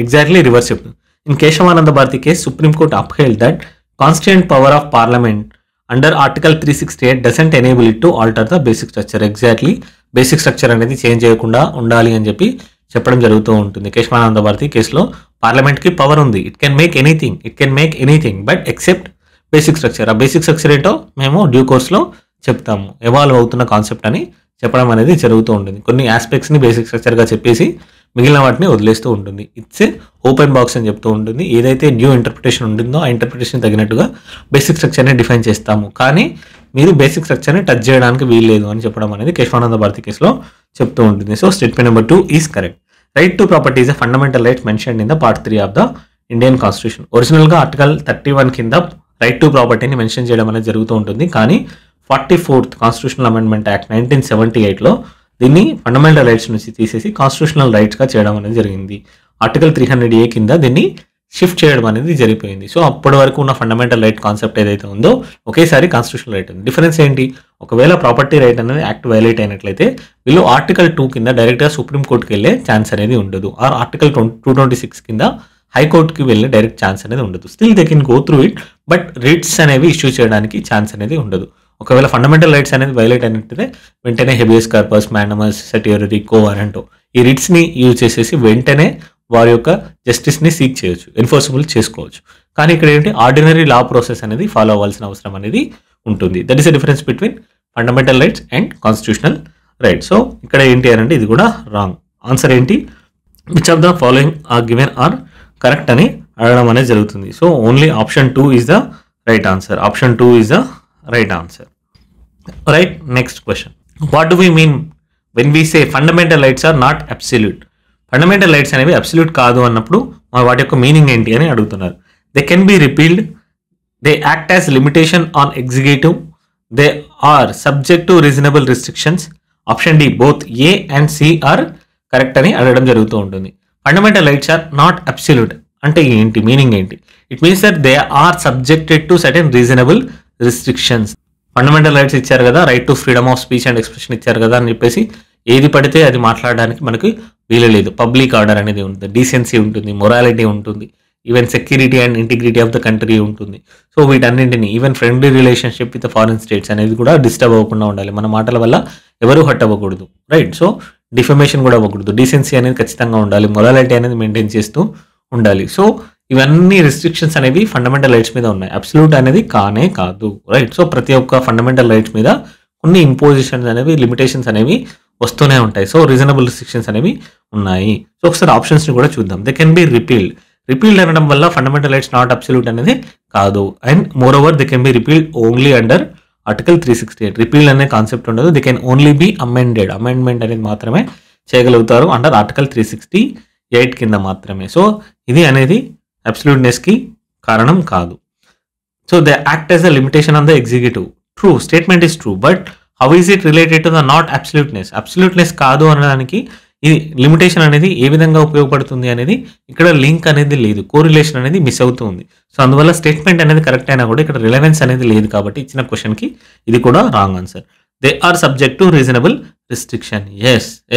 ఎగ్జాక్ట్లీ రివర్స్ చెప్తుంది. In Kesavananda Bharati case supreme court upheld that constituent power of parliament under article 368 doesn't enable it to alter the basic structure. Exactly basic structure అనేది చేంజ్ చేయకుండా ఉండాలి అని చెప్పి చెప్పడం జరుగుతూ ఉంటుంది. కేశవానంద భారతి కేసులో పార్లమెంట్కి పవర్ ఉంది, it can make anything but except basic structure. ఆ బేసిక్ స్ట్రక్చర్ ఏంటో మేము డ్యూ కోర్స్లో చెప్తాము. ఎవాల్వ్ అవుతున్న కాన్సెప్ట్ అని చెప్పడం అనేది జరుగుతూ ఉంటుంది. కొన్ని ఆస్పెక్ట్స్ని బేసిక్ స్ట్రక్చర్గా చెప్పేసి మిగిలిన వాటిని వదిలేస్తూ ఉంటుంది. ఇట్స్ ఏ ఓపెన్ బాక్స్ అని చెప్తూ ఉంటుంది. ఏదైతే న్యూ ఇంటర్ప్రిటేషన్ ఉంటుందో ఆ ఇంటర్ప్రిటేషన్ తగినట్టుగా బేసిక్ స్ట్రక్చర్ని డిఫైన్ చేస్తాము, కానీ మీరు బేసిక్ స్ట్రక్చర్ని టచ్ చేయడానికి వీల్లేదు అని చెప్పడం అనేది కేశవానంద భారతి కేసులో చెప్తూ ఉంటుంది. So statement number 2 is correct. Right to property is a fundamental right mentioned in the part 3 of the Indian constitution. ఒరిజినల్గా ఆర్టికల్ 31 కింద రైట్ టు ప్రాపర్టీని మెన్షన్ చేయడం అనేది జరుగుతూ ఉంటుంది. కానీ 44th కాన్స్టిట్యూషనల్ అమెండ్మెంట్ యాక్ట్ 1978లో దీన్ని ఫండమెంటల్ రైట్స్ నుంచి తీసేసి కాన్స్టిట్యూషనల్ రైట్స్గా చేయడం అనేది జరిగింది. ఆర్టికల్ 300A కింద దీన్ని షిఫ్ట్ చేయడం అనేది జరిగిపోయింది. సో అప్పటి వరకు ఉన్న ఫండమెంటల్ రైట్ కాన్సెప్ట్ ఏదైతే ఉందో ఒకేసారి కాన్స్టిట్యూషనల్ రైట్ ఉంది. డిఫరెన్స్ ఏంటి? ఒకవేళ ప్రాపర్టీ రైట్ అనేది యాక్ట్ వైలేట్ అయినట్లయితే వీళ్ళు ఆర్టికల్ 2 కింద డైరెక్ట్గా సుప్రీం కోర్టుకి వెళ్ళే ఛాన్స్ అనేది ఉండదు. ఆర్ ఆర్టికల్ 226 కింద హైకోర్టుకి వెళ్ళే డైరెక్ట్ ఛాన్స్ అనేది ఉండదు. Still they can go through it, but writs అనేవి ఇష్యూ చేయడానికి ఛాన్స్ అనేది ఉండదు. ఒకవేళ ఫండమెంటల్ రైట్స్ అనేది వైలేట్ అయినట్లయితే వెంటనే హెబియస్ కార్పస్, మ్యాండమస్, సెటియరీ, కో వారెంటో ఈ రిట్స్ని యూజ్ చేసేసి వెంటనే వారి యొక్క జస్టిస్ని సీక్ చేయొచ్చు, ఎన్ఫోర్సబుల్ చేసుకోవచ్చు. కానీ ఇక్కడ ఏంటి ఆర్డినరీ లా ప్రాసెస్ అనేది ఫాలో అవ్వాల్సిన అవసరం అనేది ఉంటుంది. That is the difference between fundamental rights and constitutional rights. So ఇక్కడ ఏంటి అని అంటే ఇది కూడా రాంగ్. ఆన్సర్ ఏంటి, which of the following are given are correct అని అడగడం అనేది జరుగుతుంది. So only option 2 is the right answer. Option 2 is the right answer. Right, next question. What do we mean when we say fundamental rights are not absolute? Fundamental rights అనేవి absolute కాదు అన్నప్పుడు వాటి యొక్క meaning ఏంటి అని అడుగుతున్నారు. They can be repealed, they act as limitation on executive, they are subject to reasonable restrictions. Option D both A and C are correct అని అడగడం జరుగుతూ ఉంటుంది. Fundamental rights are not absolute అంటే ఏంటి, మీనింగ్ ఏంటి? It means that they are subjected to certain reasonable restrictions. Fundamental rights ఇచ్చారు కదా, right to freedom of speech and expression ఇచ్చారు కదా అని చెప్పేసి ఏది పడితే అది మాట్లాడడానికి మనకి వీలు లేదు. పబ్లిక్ ఆర్డర్ అనేది ఉంటుంది, డీసెన్సీ ఉంటుంది, మొరాలిటీ ఉంటుంది, even security and integrity of the country ఉంటుంది. సో వీటన్నింటిని even friendly relationship with foreign states అనేది కూడా డిస్టర్బ్ అవ్వకుండా ఉండాలి. మన మాటల వల్ల ఎవరు హర్ట్ అవ్వకూడదు, రైట్? సో డిఫమేషన్ కూడా అవ్వకూడదు, డీసెన్సీ అనేది ఖచ్చితంగా ఉండాలి, మొరాలిటీ అనేది మెయింటైన్ చేస్తూ ఉండాలి. సో ఇవన్నీ రిస్ట్రిక్షన్స్ అనేవి ఫండమెంటల్ రైట్స్ మీద ఉన్నాయి, అబ్సల్యూట్ అనేది కానే కాదు, రైట్? సో ప్రతి ఒక్క ఫండమెంటల్ రైట్స్ మీద కొన్ని ఇంపోజిషన్స్ అనేవి, లిమిటేషన్స్ అనేవి వస్తూనే ఉంటాయి. సో రీజనబుల్ రిస్ట్రిక్షన్స్ అనేవి ఉన్నాయి. సో ఒకసారి ఆప్షన్స్ని కూడా చూద్దాం. They can be repealed. Repealed అనడం వల్ల ఫండమెంటల్ రైట్స్ నాట్ అబ్సల్యూట్ అనేది కాదు. And more over they can be repealed only under article 368. Repealed అనే కాన్సెప్ట్ ఉండదు. They can only be amended. Amendment అనేది మాత్రమే చేయగలుగుతారు అండర్ ఆర్టికల్ 368 కింద మాత్రమే. సో ఇది అనేది అబ్సల్యూట్నెస్కి కారణం కాదు. So they act as a limitation on the executive. True, statement is true, but how is it related to the not absoluteness? Absoluteness కాదు అనడానికి ఇది లిమిటేషన్ అనేది ఏ విధంగా ఉపయోగపడుతుంది అనేది ఇక్కడ లింక్ అనేది లేదు, కోరిలేషన్ అనేది మిస్ అవుతుంది. సో అందువల్ల స్టేట్మెంట్ అనేది కరెక్ట్ అయినా కూడా ఇక్కడ రిలవెన్స్ అనేది లేదు కాబట్టి ఇచ్చిన క్వశ్చన్కి ఇది కూడా wrong answer. They are subject to reasonable restriction.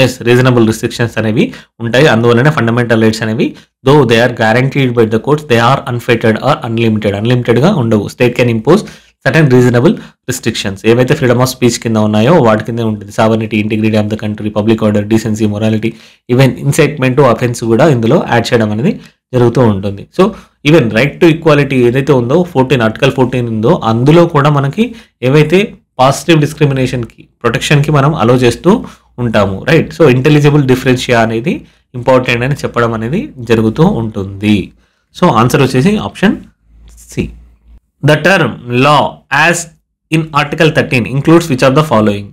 Yes reasonable restrictions అనేవి ఉంటాయి. అందువల్లనే ఫండమెంటల్ రైట్స్ అనేవి though they are guaranteed by the courts, they are unfettered or అన్లిమిటెడ్గా ఉండవు. State can impose certain reasonable restrictions. ఏవైతే ఫ్రీడమ్ ఆఫ్ స్పీచ్ కింద ఉన్నాయో వాటి కింద ఉంటుంది. Sovereignty, integrity of the country, public order, decency, morality, even incitement to offence కూడా ఇందులో యాడ్ చేయడం అనేది జరుగుతూ ఉంటుంది. So even right to equality ఏదైతే ఉందో ఆర్టికల్ 14 ఉందో అందులో కూడా మనకి ఏవైతే పాజిటివ్ డిస్క్రిమినేషన్కి, ప్రొటెక్షన్కి మనం అలో చేస్తూ ఉంటాము, రైట్? సో ఇంటెలిజిబుల్ డిఫరెన్షియా అనేది ఇంపార్టెంట్ అని చెప్పడం అనేది జరుగుతూ ఉంటుంది. సో ఆన్సర్ వచ్చేసి option C. The term law as in Article 13 includes which of the following?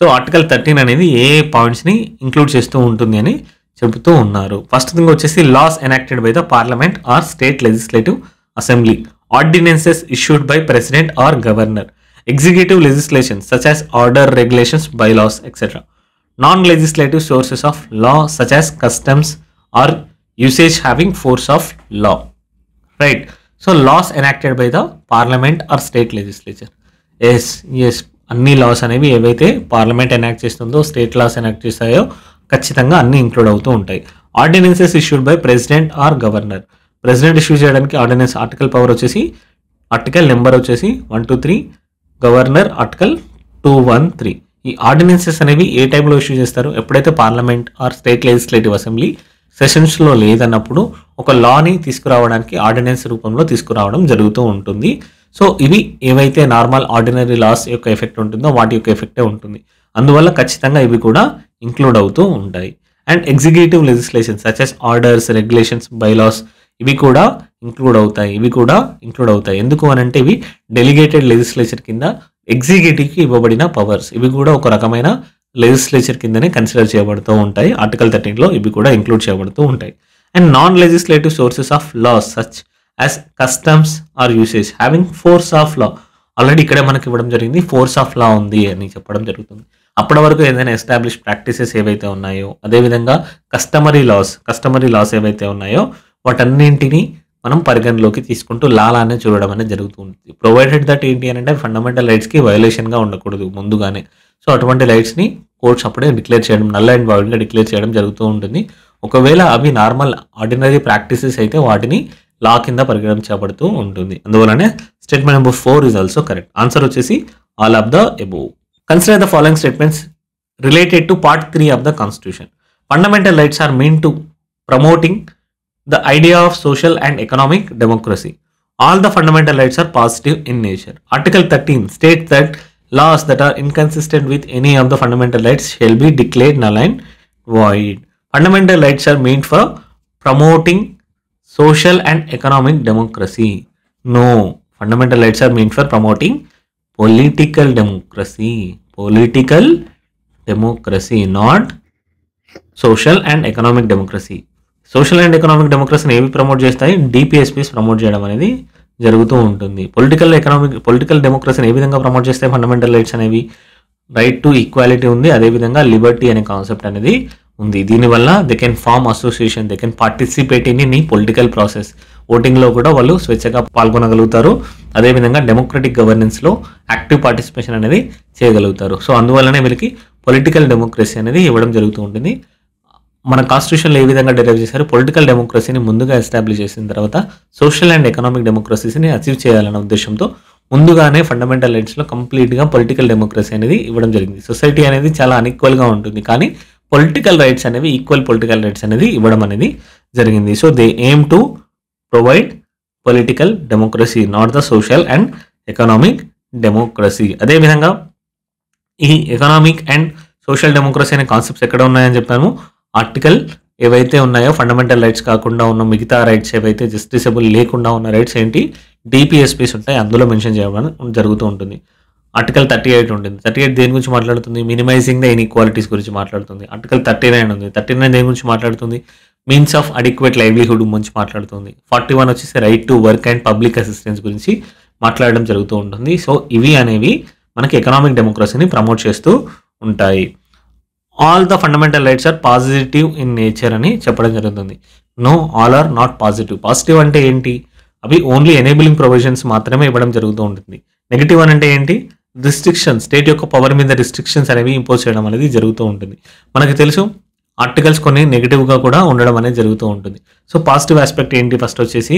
So article 13 అనేది ఏ పాయింట్స్ని ఇంక్లూడ్ చేస్తూ ఉంటుంది అని చెబుతూ ఉన్నారు. ఫస్ట్ థింగ్ వచ్చేసి laws enacted by the parliament or state legislative assembly, ordinances issued by president or governor, executive legislation such as order, regulations, bylaws, etc. Non-legislative sources of law such as customs or usage having force of law, right? So laws enacted by the parliament or state legislature. Yes అన్ని laws అనేవి ఏవైతే parliament enact చేస్తుందో, state laws enact చేస్తాయో ఖచ్చితంగా అన్ని include అవుతూ ఉంటాయి. Ordinances issued by president or governor. President issue చేయడానికి ఆర్డినెన్స్ ఆర్టికల్ పవర్ వచ్చేసి, ఆర్టికల్ నెంబర్ వచ్చేసి 123, గవర్నర్ ఆర్టికల్ 213. ఈ ఆర్డినెన్సెస్ అనేవి ఏ టైంలో ఇష్యూ చేస్తారు? ఎప్పుడైతే parliament or state legislative assembly సెషన్స్లో లేదన్నప్పుడు ఒక లాని తీసుకురావడానికి ఆర్డినెన్స్ రూపంలో తీసుకురావడం జరుగుతూ ఉంటుంది. సో ఇవి ఏవైతే నార్మల్ ఆర్డినరీ లాస్ యొక్క ఎఫెక్ట్ ఉంటుందో వాటి యొక్క ఎఫెక్టే ఉంటుంది. అందువల్ల ఖచ్చితంగా ఇవి కూడా ఇంక్లూడ్ అవుతూ ఉంటాయి. And executive legislation such as orders, regulations, bylaws ఇవి కూడా ఇంక్లూడ్ అవుతాయి. ఎందుకు అని అంటే ఇవి డెలిగేటెడ్ లెజిస్లేచర్ కింద ఎగ్జిక్యూటివ్కి ఇవ్వబడిన పవర్స్. ఇవి కూడా ఒక రకమైన లెజిస్లేచర్ కిందనే కన్సిడర్ చేయబడుతూ ఉంటాయి. ఆర్టికల్ 13లో ఇవి కూడా ఇంక్లూడ్ చేయబడుతూ ఉంటాయి. And non legislative sources of laws such as customs or usage having force of law. Already ఇక్కడే మనకి ఇవ్వడం జరిగింది, ఫోర్స్ ఆఫ్ లా ఉంది అని చెప్పడం జరుగుతుంది. అప్పటి వరకు ఏదైనా ఎస్టాబ్లిష్ ప్రాక్టీసెస్ ఏవైతే ఉన్నాయో, అదేవిధంగా కస్టమరీ లాస్ ఏవైతే ఉన్నాయో వాటన్నింటినీ మనం పరిగణలోకి తీసుకుంటూ లానే చూడడం అనేది జరుగుతుంది. ప్రొవైడెడ్ దట్ ఏంటి అని అంటే ఫండమెంటల్ రైట్స్కి వైలేషన్గా ఉండకూడదు ముందుగానే. సో అటువంటి రైట్స్ని కోర్ట్స్ అప్పుడే డిక్లేర్ చేయడం, నల్ అండ్ వాయిడ్గా డిక్లేర్ చేయడం జరుగుతూ ఉంటుంది. ఒకవేళ అవి నార్మల్ ఆర్డినరీ ప్రాక్టీసెస్ అయితే వాటిని లా కింద పరిగణించబడుతూ ఉంటుంది. అందువలనే statement number 4 is also correct. Answer వచ్చేసి all of the above. Consider the following statements related to part 3 of the constitution. Fundamental rights are meant to promoting The idea of social and economic democracy. All the fundamental rights are positive in nature. Article 13 states that laws that are inconsistent with any of the fundamental rights shall be declared null and void. Fundamental rights are meant for promoting social and economic democracy. No, fundamental rights are meant for promoting political democracy. Political democracy, not social and economic democracy. Social and economic డెమోక్రసీని ఏవి promote చేస్తాయి? DPSPs promote చేయడం అనేది జరుగుతూ ఉంటుంది. Political డెమోక్రసీని ఏ విధంగా promote చేస్తాయి? Fundamental rights అనేవి, రైట్ టు ఈక్వాలిటీ ఉంది, అదేవిధంగా లిబర్టీ అనే కాన్సెప్ట్ అనేది ఉంది. దీనివల్ల they can form association, they can participate in any political process. ఓటింగ్లో కూడా వాళ్ళు స్వేచ్ఛగా పాల్గొనగలుగుతారు. అదేవిధంగా డెమోక్రటిక్ గవర్నెన్స్లో యాక్టివ్ పార్టిసిపేషన్ అనేది చేయగలుగుతారు. సో అందువల్లనే వీళ్ళకి పొలిటికల్ డెమోక్రసీ అనేది ఇవ్వడం జరుగుతూ ఉంటుంది. మన కాన్స్టిట్యూషన్లో ఏ విధంగా డెరైవ్ చేశారు? పొలిటికల్ డెమోక్రసీని ముందుగా ఎస్టాబ్లిష్ చేసిన తర్వాత సోషల్ అండ్ ఎకనామిక్ డెమోక్రసీని అచీవ్ చేయాలన్న ఉద్దేశంతో ముందుగానే ఫండమెంటల్ రైట్స్లో కంప్లీట్గా పొలిటికల్ డెమోక్రసీ అనేది ఇవ్వడం జరిగింది. సొసైటీ అనేది చాలా అన్ఈక్వల్గా ఉంటుంది, కానీ పొలిటికల్ రైట్స్ అనేవి ఈక్వల్ పొలిటికల్ రైట్స్ అనేది ఇవ్వడం అనేది జరిగింది. So they aim to provide political democracy, not the social and economic democracy. అదేవిధంగా ఈ ఎకనామిక్ అండ్ సోషల్ డెమోక్రసీ అనే కాన్సెప్ట్స్ ఎక్కడ ఉన్నాయని చెప్పాము? ఆర్టికల్ ఏవైతే ఉన్నాయో ఫండమెంటల్ రైట్స్ కాకుండా ఉన్న మిగతా రైట్స్ ఏవైతే జస్టిసబుల్ లేకుండా ఉన్న రైట్స్ ఏంటి? డిపిఎస్పీస్ ఉంటాయి, అందులో మెన్షన్ చేయడం జరుగుతూ ఉంటుంది. ఆర్టికల్ 38 ఉంటుంది. 38 దేని గురించి మాట్లాడుతుంది? మినిమైజింగ్ ద ఇన్ఈక్వాలిటీస్ గురించి మాట్లాడుతుంది. ఆర్టికల్ 39 ఉంది. 39 దేని గురించి మాట్లాడుతుంది? మీన్స్ ఆఫ్ అడిక్వేట్ లైవ్లీహుడ్ గురించి మాట్లాడుతుంది. 41 వచ్చేసి right to work and public assistance గురించి మాట్లాడడం జరుగుతూ ఉంటుంది. సో ఇవి అనేవి మనకి ఎకనామిక్ డెమోక్రసీని ప్రమోట్ చేస్తూ ఉంటాయి. All the fundamental rights are positive in nature అని చెప్పడం జరుగుతుంది. No, all are not positive. Positive అంటే ఏంటి? అవి ఓన్లీ ఎనేబులింగ్ ప్రొవిజన్స్ మాత్రమే ఇవ్వడం జరుగుతూ ఉంటుంది. నెగిటివ్ అని అంటే ఏంటి? రిస్ట్రిక్షన్స్, స్టేట్ యొక్క పవర్ మీద రిస్ట్రిక్షన్స్ అనేవి ఇంపోజ్ చేయడం అనేది జరుగుతూ ఉంటుంది. మనకి తెలుసు ఆర్టికల్స్ కొన్ని నెగిటివ్గా కూడా ఉండడం అనేది జరుగుతూ ఉంటుంది. సో పాజిటివ్ ఆస్పెక్ట్ ఏంటి? ఫస్ట్ వచ్చేసి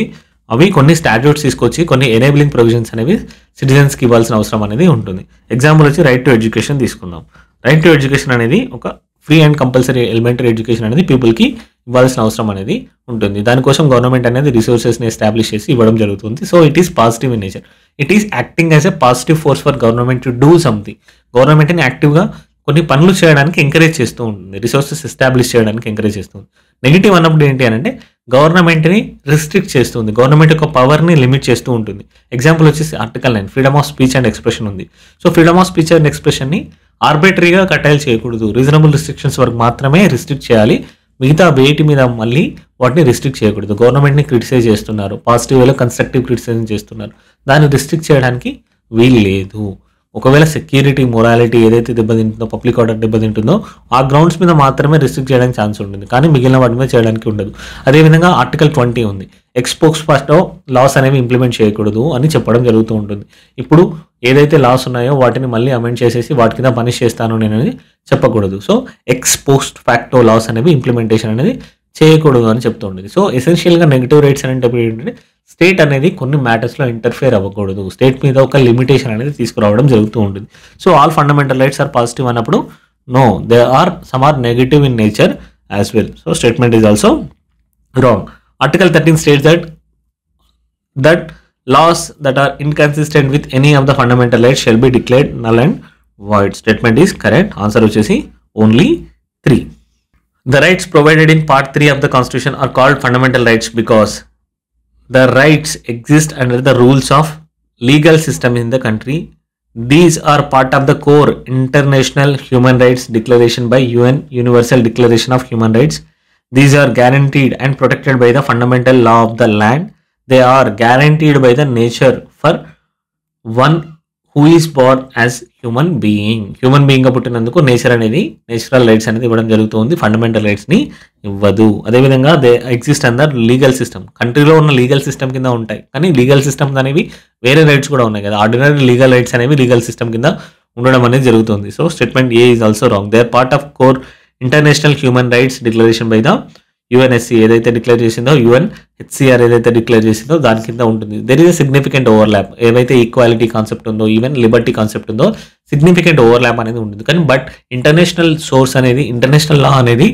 అవి కొన్ని స్టాట్యూట్స్ తీసుకొచ్చి కొన్ని ఎనేబులింగ్ ప్రొవిజన్స్ అనేవి సిటిజన్స్కి ఇవ్వాల్సిన అవసరం అనేది ఉంటుంది. ఎగ్జాంపుల్ వచ్చి రైట్ టు ఎడ్యుకేషన్ తీసుకుందాం. రైట్ టు ఎడ్యుకేషన్ అనేది ఒక free and compulsory elementary education అనేది పీపుల్కి ఇవ్వాల్సిన అవసరం అనేది ఉంటుంది. దానికోసం గవర్నమెంట్ అనేది రిసోర్సెస్ని ఎస్టాబ్లిష్ చేసి ఇవ్వడం జరుగుతుంది. So it is positive in nature. It is acting as a positive force for government to do something. గవర్నమెంట్ని యాక్టివ్గా కొన్ని పనులు చేయడానికి ఎంకరేజ్ చేస్తూ ఉంటుంది, రిసోర్సెస్ ఎస్టాబ్లిష్ చేయడానికి ఎంకరేజ్ చేస్తుంది. నెగిటివ్ అన్నప్పుడు ఏంటి అని అంటే గవర్నమెంట్ని రిస్ట్రిక్ట్ చేస్తుంది, గవర్నమెంట్ యొక్క పవర్ని లిమిట్ చేస్తూ ఉంటుంది. ఎగ్జాంపుల్ వచ్చేసి article 9 freedom of speech and expression ఉంది. So freedom of speech and ఎక్స్ప్రెషన్ని ఆర్బిటరీగా కట్టైల్ చేయకూడదు, రీజనబుల్ రిస్ట్రిక్షన్స్ వరకు మాత్రమే రిస్ట్రిక్ట్ చేయాలి. మిగతా వేటి మీద మళ్ళీ వాటిని రిస్ట్రిక్ట్ చేయకూడదు. గవర్నమెంట్ని క్రిటిసైజ్ చేస్తున్నారు, పాజిటివ్ వేలో కన్స్ట్రక్టివ్ క్రిటిసైజ్ చేస్తున్నారు, దాన్ని రిస్ట్రిక్ట్ చేయడానికి వీలు లేదు. ఒకవేళ సెక్యూరిటీ, మొరాలిటీ ఏదైతే దెబ్బతింటుందో, పబ్లిక్ ఆర్డర్ దెబ్బతింటుందో ఆ గ్రౌండ్స్ మీద మాత్రమే రిస్ట్రిక్ట్ చేయడానికి ఛాన్స్ ఉంటుంది, కానీ మిగిలిన వాటి మీద చేయడానికి ఉండదు. అదేవిధంగా ఆర్టికల్ 20 ఉంది. ఎక్స్పోక్స్ ఫస్ట్లో లాస్ అనేవి ఇంప్లిమెంట్ చేయకూడదు అని చెప్పడం జరుగుతూ ఉంటుంది. ఇప్పుడు ఏదైతే లాస్ ఉన్నాయో వాటిని మళ్ళీ అమెండ్ చేసేసి వాటి కింద పనిష్ చేస్తాను నేను అనేది చెప్పకూడదు. సో ఎక్స్పోస్ట్ ఫ్యాక్టో లాస్ అనేవి ఇంప్లిమెంటేషన్ అనేది చేయకూడదు అని చెప్తూ ఉండేది. సో ఎసెన్షియల్గా నెగిటివ్ రైట్స్ అనేటప్పుడు ఏంటంటే స్టేట్ అనేది కొన్ని మ్యాటర్స్లో ఇంటర్ఫేర్ అవ్వకూడదు, స్టేట్ మీద ఒక లిమిటేషన్ అనేది తీసుకురావడం జరుగుతూ ఉంటుంది. So all fundamental rights are positive అన్నప్పుడు no, they are some are negative in nature as well. So statement is also wrong. Article 13 states that laws that are inconsistent with any of the fundamental rights shall be declared null and void. Statement is correct. Answer వచ్చేసి only 3. The rights provided in Part 3 of the Constitution are called fundamental rights because the rights exist under the rules of legal system in the country. These are part of the core International Human Rights Declaration by UN, Universal Declaration of Human Rights. These are guaranteed and protected by the fundamental law of the land. They are guaranteed by the nature for one who is born as human being. Human బీయింగ్గా పుట్టినందుకు nature అనేది, natural rights అనేది ఇవ్వడం జరుగుతుంది, fundamental రైట్స్ని ఇవ్వదు. అదేవిధంగా they exist under legal system. కంట్రీలో ఉన్న లీగల్ సిస్టమ్ కింద ఉంటాయి, కానీ లీగల్ సిస్టమ్స్ అనేవి వేరే రైట్స్ కూడా ఉన్నాయి కదా. ఆర్డినరీ లీగల్ రైట్స్ అనేవి లీగల్ సిస్టమ్ కింద ఉండడం అనేది జరుగుతుంది. So statement A is also wrong. They are part of core international human rights declaration by the UNSC ఏదైతే డిక్లేర్ చేసిందో, యుఎన్హెచ్సిఆర్ ఏదైతే డిక్లేర్ చేసిందో దాని కింద ఉంటుంది. There is a significant overlap. ఏవైతే ఈక్వాలిటీ కాన్సెప్ట్ ఉందో, ఈవెన్ లిబర్టీ కాన్సెప్ట్ ఉందో, సిగ్నిఫికెంట్ ఓవర్లాప్ అనేది ఉంటుంది. కానీ బట్ ఇంటర్నేషనల్ సోర్స్ అనేది, ఇంటర్నేషనల్ లా అనేది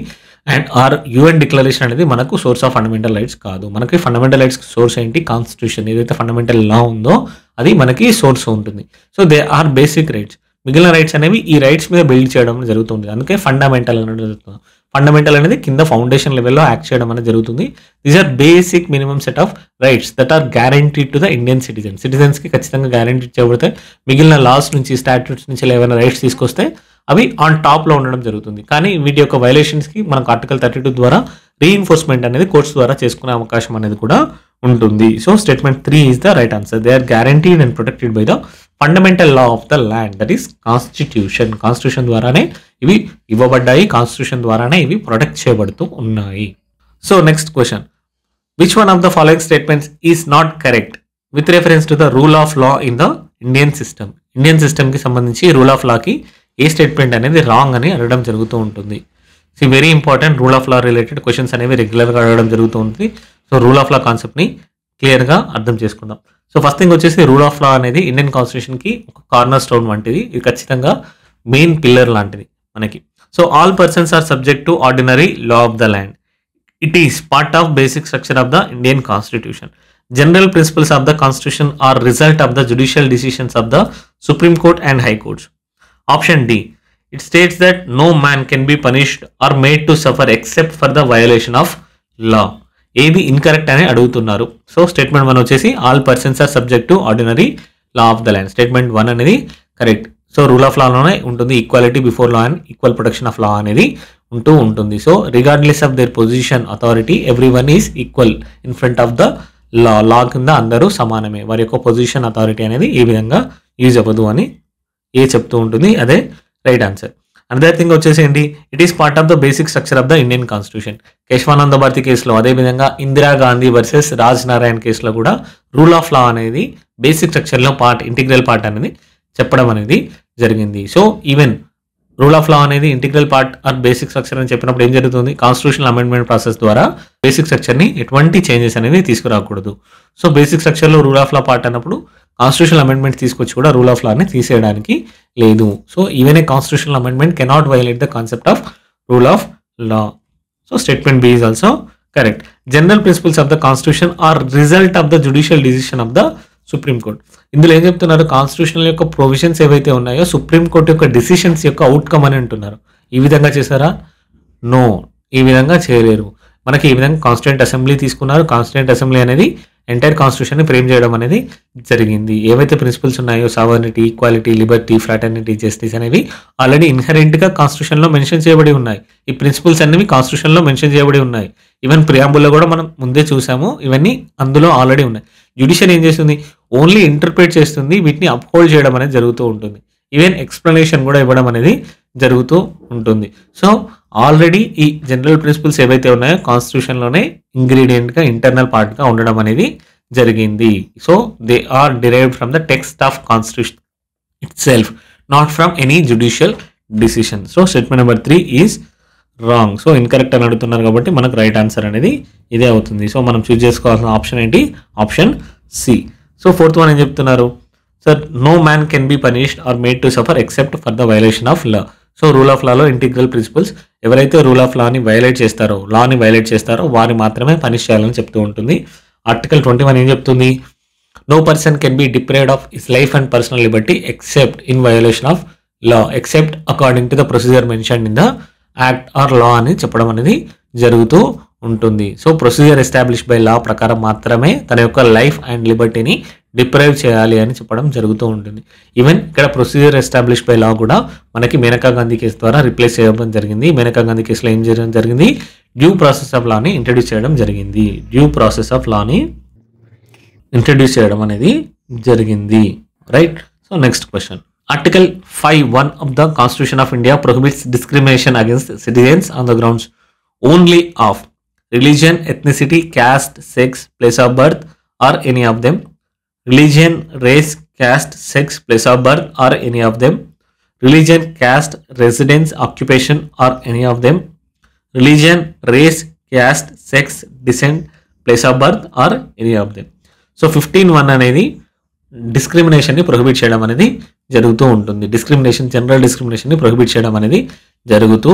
అండ్ ఆర్ యుఎన్ డిక్లరేషన్ అనేది మనకు సోర్స్ ఆఫ్ ఫండమెంటల్ రైట్స్ కాదు. మనకి ఫండమెంటల్ రైట్స్ సోర్స్ ఏంటి? కాన్స్టిట్యూషన్. ఏదైతే ఫండమెంటల్ లా ఉందో అది మనకి సోర్స్ ఉంటుంది. So they are basic rights. మిగిలిన రైట్స్ అనేవి ఈ రైట్స్ మీద బిల్డ్ చేయడం జరుగుతుంది. అందుకే ఫండమెంటల్ అనేది జరుగుతుంది. ఫండమెంటల్ అనేది కింద ఫౌండేషన్ లెవెల్లో యాక్ట్ చేయడం అనేది జరుగుతుంది. These are basic minimum set of rights that are guaranteed to the Indian సిటిజన్స్కి ఖచ్చితంగా గ్యారంటీ చేయబడతాయి. మిగిలిన లాస్ నుంచి, స్టాట్యూట్స్ నుంచి ఏమైనా రైట్స్ తీసుకొస్తే అవి ఆన్ టాప్లో ఉండడం జరుగుతుంది. కానీ వీటి యొక్క వైలేషన్స్కి మనకు ఆర్టికల్ 32 ద్వారా రీఇన్ఫోర్స్మెంట్ అనేది కోర్ట్స్ ద్వారా చేసుకునే అవకాశం అనేది కూడా ఉంటుంది. So statement 3 is the right answer. They are guaranteed and protected by the fundamental law of the land, that is constitution. Constitution ద్వారానే ఇవి ఇవ్వబడ్డాయి, కాన్స్టిట్యూషన్ ద్వారానే ఇవి ప్రొటెక్ట్ చేయబడుతూ ఉన్నాయి. So next question, which one of the following statements is not correct with reference to the rule of law in the Indian system? Indian సిస్టమ్కి సంబంధించి rule of లాకి ఏ స్టేట్మెంట్ అనేది రాంగ్ అని అడగడం జరుగుతూ ఉంటుంది. So very important, rule of law related questions అనేవి రెగ్యులర్గా అడగడం జరుగుతూ ఉంటుంది. సో రూల్ ఆఫ్ లా కాన్సెప్ట్ని క్లియర్గా అర్థం చేసుకుందాం. సో ఫస్ట్ థింగ్ వచ్చేసి రూల్ ఆఫ్ లా అనేది ఇండియన్ కాన్స్టిట్యూషన్కి ఒక కార్నర్ స్టోన్ వంటిది. ఇది ఖచ్చితంగా మెయిన్ పిల్లర్ లాంటిది మనకి. So all persons are subject to ordinary law of the land. It is part of basic structure of the Indian constitution. General principles of the constitution are result of the judicial decisions of the supreme court and high courts. Option D, it states that no man can be punished or made to suffer except for the violation of law. ఏది incorrect అని అడుగుతున్నారు. So statement 1 వచ్చేసి all persons are subject to ordinary law of the land. Statement 1 అనేది correct. So rule of లాలోనే ఉంటుంది equality before law and equal protection of law అనేది ఉంటూ ఉంటుంది. So regardless of their position authority every one is equal in front of the law. Law కింద అందరూ సమానమే. వారి యొక్క పొజిషన్ అథారిటీ అనేది ఈ విధంగా యూజ్ అవ్వదు అని ఏ చెప్తూ ఉంటుంది. అదే రైట్ ఆన్సర్. అనదర్ థింగ్ వచ్చేసి ఏంటి, it is part of the basic structure of the Indian constitution. Kesavananda Bharati కేసులో, అదేవిధంగా ఇందిరాగాంధీ వర్సెస్ రాజ్ నారాయణ్ కేసులో కూడా రూల్ ఆఫ్ లా అనేది బేసిక్ స్ట్రక్చర్లో ఇంటిగ్రల్ పార్ట్ అనేది చెప్పడం అనేది జరిగింది. So even rule of law అనేది integral part or basic structure అని చెప్పినప్పుడు ఏం జరుగుతుంది, కాన్స్టిట్యూషనల్ అమెండ్మెంట్ ప్రాసెస్ ద్వారా బేసిక్ స్ట్రక్చర్ని ఎటువంటి చేంజెస్ అనేవి తీసుకురాకూడదు. సో బేసిక్ స్ట్రక్చర్లో రూల్ ఆఫ్ లా పార్ట్ అన్నప్పుడు కాన్స్టిట్యూషనల్ అమెండ్మెంట్ తీసుకొచ్చి కూడా రూల్ ఆఫ్ లాని తీసేయడానికి లేదు. So even a constitutional amendment cannot violate the concept of rule of law. So statement B is also correct. General principles of the constitution are result of the judicial decision of the supreme court. ఇందులో ఏం చెప్తున్నారు, constitution యొక్క provisions ఏవైతే ఉన్నాయో supreme court యొక్క decisions యొక్క outcome అని అంటున్నారు. ఈ విధంగా చేశారా? నో, ఈ విధంగా చేయలేరు. మనకి ఈ విధంగా కాన్స్టిట్యూంట్ అసెంబ్లీ తీసుకున్నారు. కాన్స్టిట్యూంట్ అసెంబ్లీ అనేది ఎంటైర్ కాన్స్టిట్యూషన్ని ఫ్రేమ్ చేయడం అనేది జరిగింది. ఏవైతే ప్రిన్సిపల్స్ ఉన్నాయో sovereignty, equality, Liberty, fraternity, justice అనేవి ఆల్రెడీ ఇన్హరెంట్గా కాన్స్టిట్యూషన్లో మెన్షన్ చేయబడి ఉన్నాయి. ఈ ప్రిన్సిపల్స్ అనేవి కాన్స్టిట్యూషన్లో మెన్షన్ చేయబడి ఉన్నాయి. ఈవెన్ ప్రియాంబుల్లో కూడా మనం ముందే చూసాము, ఇవన్నీ అందులో ఆల్రెడీ ఉన్నాయి. జ్యుడిషియల్ ఏం చేస్తుంది, ఓన్లీ ఇంటర్ప్రిట్ చేస్తుంది, వీటిని అప్హోల్డ్ చేయడం అనేది జరుగుతూ ఉంటుంది. ఈవెన్ ఎక్స్ప్లెనేషన్ కూడా ఇవ్వడం అనేది జరుగుతూ ఉంటుంది. సో ఆల్రెడీ ఈ జనరల్ ప్రిన్సిపల్స్ ఏవైతే ఉన్నాయో కాన్స్టిట్యూషన్లోనే ఇంగ్రీడియంట్గా, ఇంటర్నల్ పార్ట్గా ఉండడం అనేది జరిగింది. So they are derived from the text of constitution itself, not from any judicial decision. So statement number 3 is wrong. So incorrect అని అడుగుతున్నారు కాబట్టి మనకు రైట్ ఆన్సర్ అనేది ఇదే అవుతుంది. సో మనం చూస్ చేసుకోవాల్సిన ఆప్షన్ ఏంటి? Option C. So fourth one ఏం చెప్తున్నారు, sir no man can be punished or made to suffer except for the violation of law. So rule of లాలో ఇంటిగ్రల్ ప్రిన్సిపల్స్ ఎవరైతే రూల్ ఆఫ్ లాని వైలేట్ చేస్తారో వారిని మాత్రమే పనిష్ చేయాలని చెప్తూ ఉంటుంది. ఆర్టికల్ 21 ఏం చెప్తుంది, no person can be deprived of his life and personal liberty except in violation of law except according to the procedure mention in the act or law అని చెప్పడం అనేది జరుగుతూ ఉంటుంది. So procedure establish by law ప్రకారం మాత్రమే తన యొక్క life and లిబర్టీని deprive చేయాలి అని చెప్పడం జరుగుతూ ఉంటుంది. ఈవెన్ ఇక్కడ ప్రొసీజర్ ఎస్టాబ్లిష్ బై లా కూడా మనకి మేనకా గాంధీ కేసు ద్వారా రిప్లేస్ చేయడం జరిగింది. మేనకా గాంధీ కేసులో ఏం చేయడం జరిగింది, డ్యూ ప్రాసెస్ ఆఫ్ లాని ఇంట్రడ్యూస్ చేయడం జరిగింది. డ్యూ ప్రాసెస్ ఆఫ్ లాని ఇంట్రడ్యూస్ చేయడం అనేది జరిగింది. Right. So next question, article 5(1) of the Constitution of India prohibits discrimination against citizens on the grounds only of religion, ethnicity, caste, sex, place of birth, or any of them. Religion, race, caste, sex, place of birth, or any of them. Religion, caste, residence, occupation, or any of them. Religion, race, caste, sex, descent, place of birth, or any of them. So 15(1) అనేది డిస్క్రిమినేషన్ని prohibit చేయడం అనేది జరుగుతూ ఉంటుంది. General డిస్క్రిమినేషన్ని prohibit చేయడం అనేది జరుగుతూ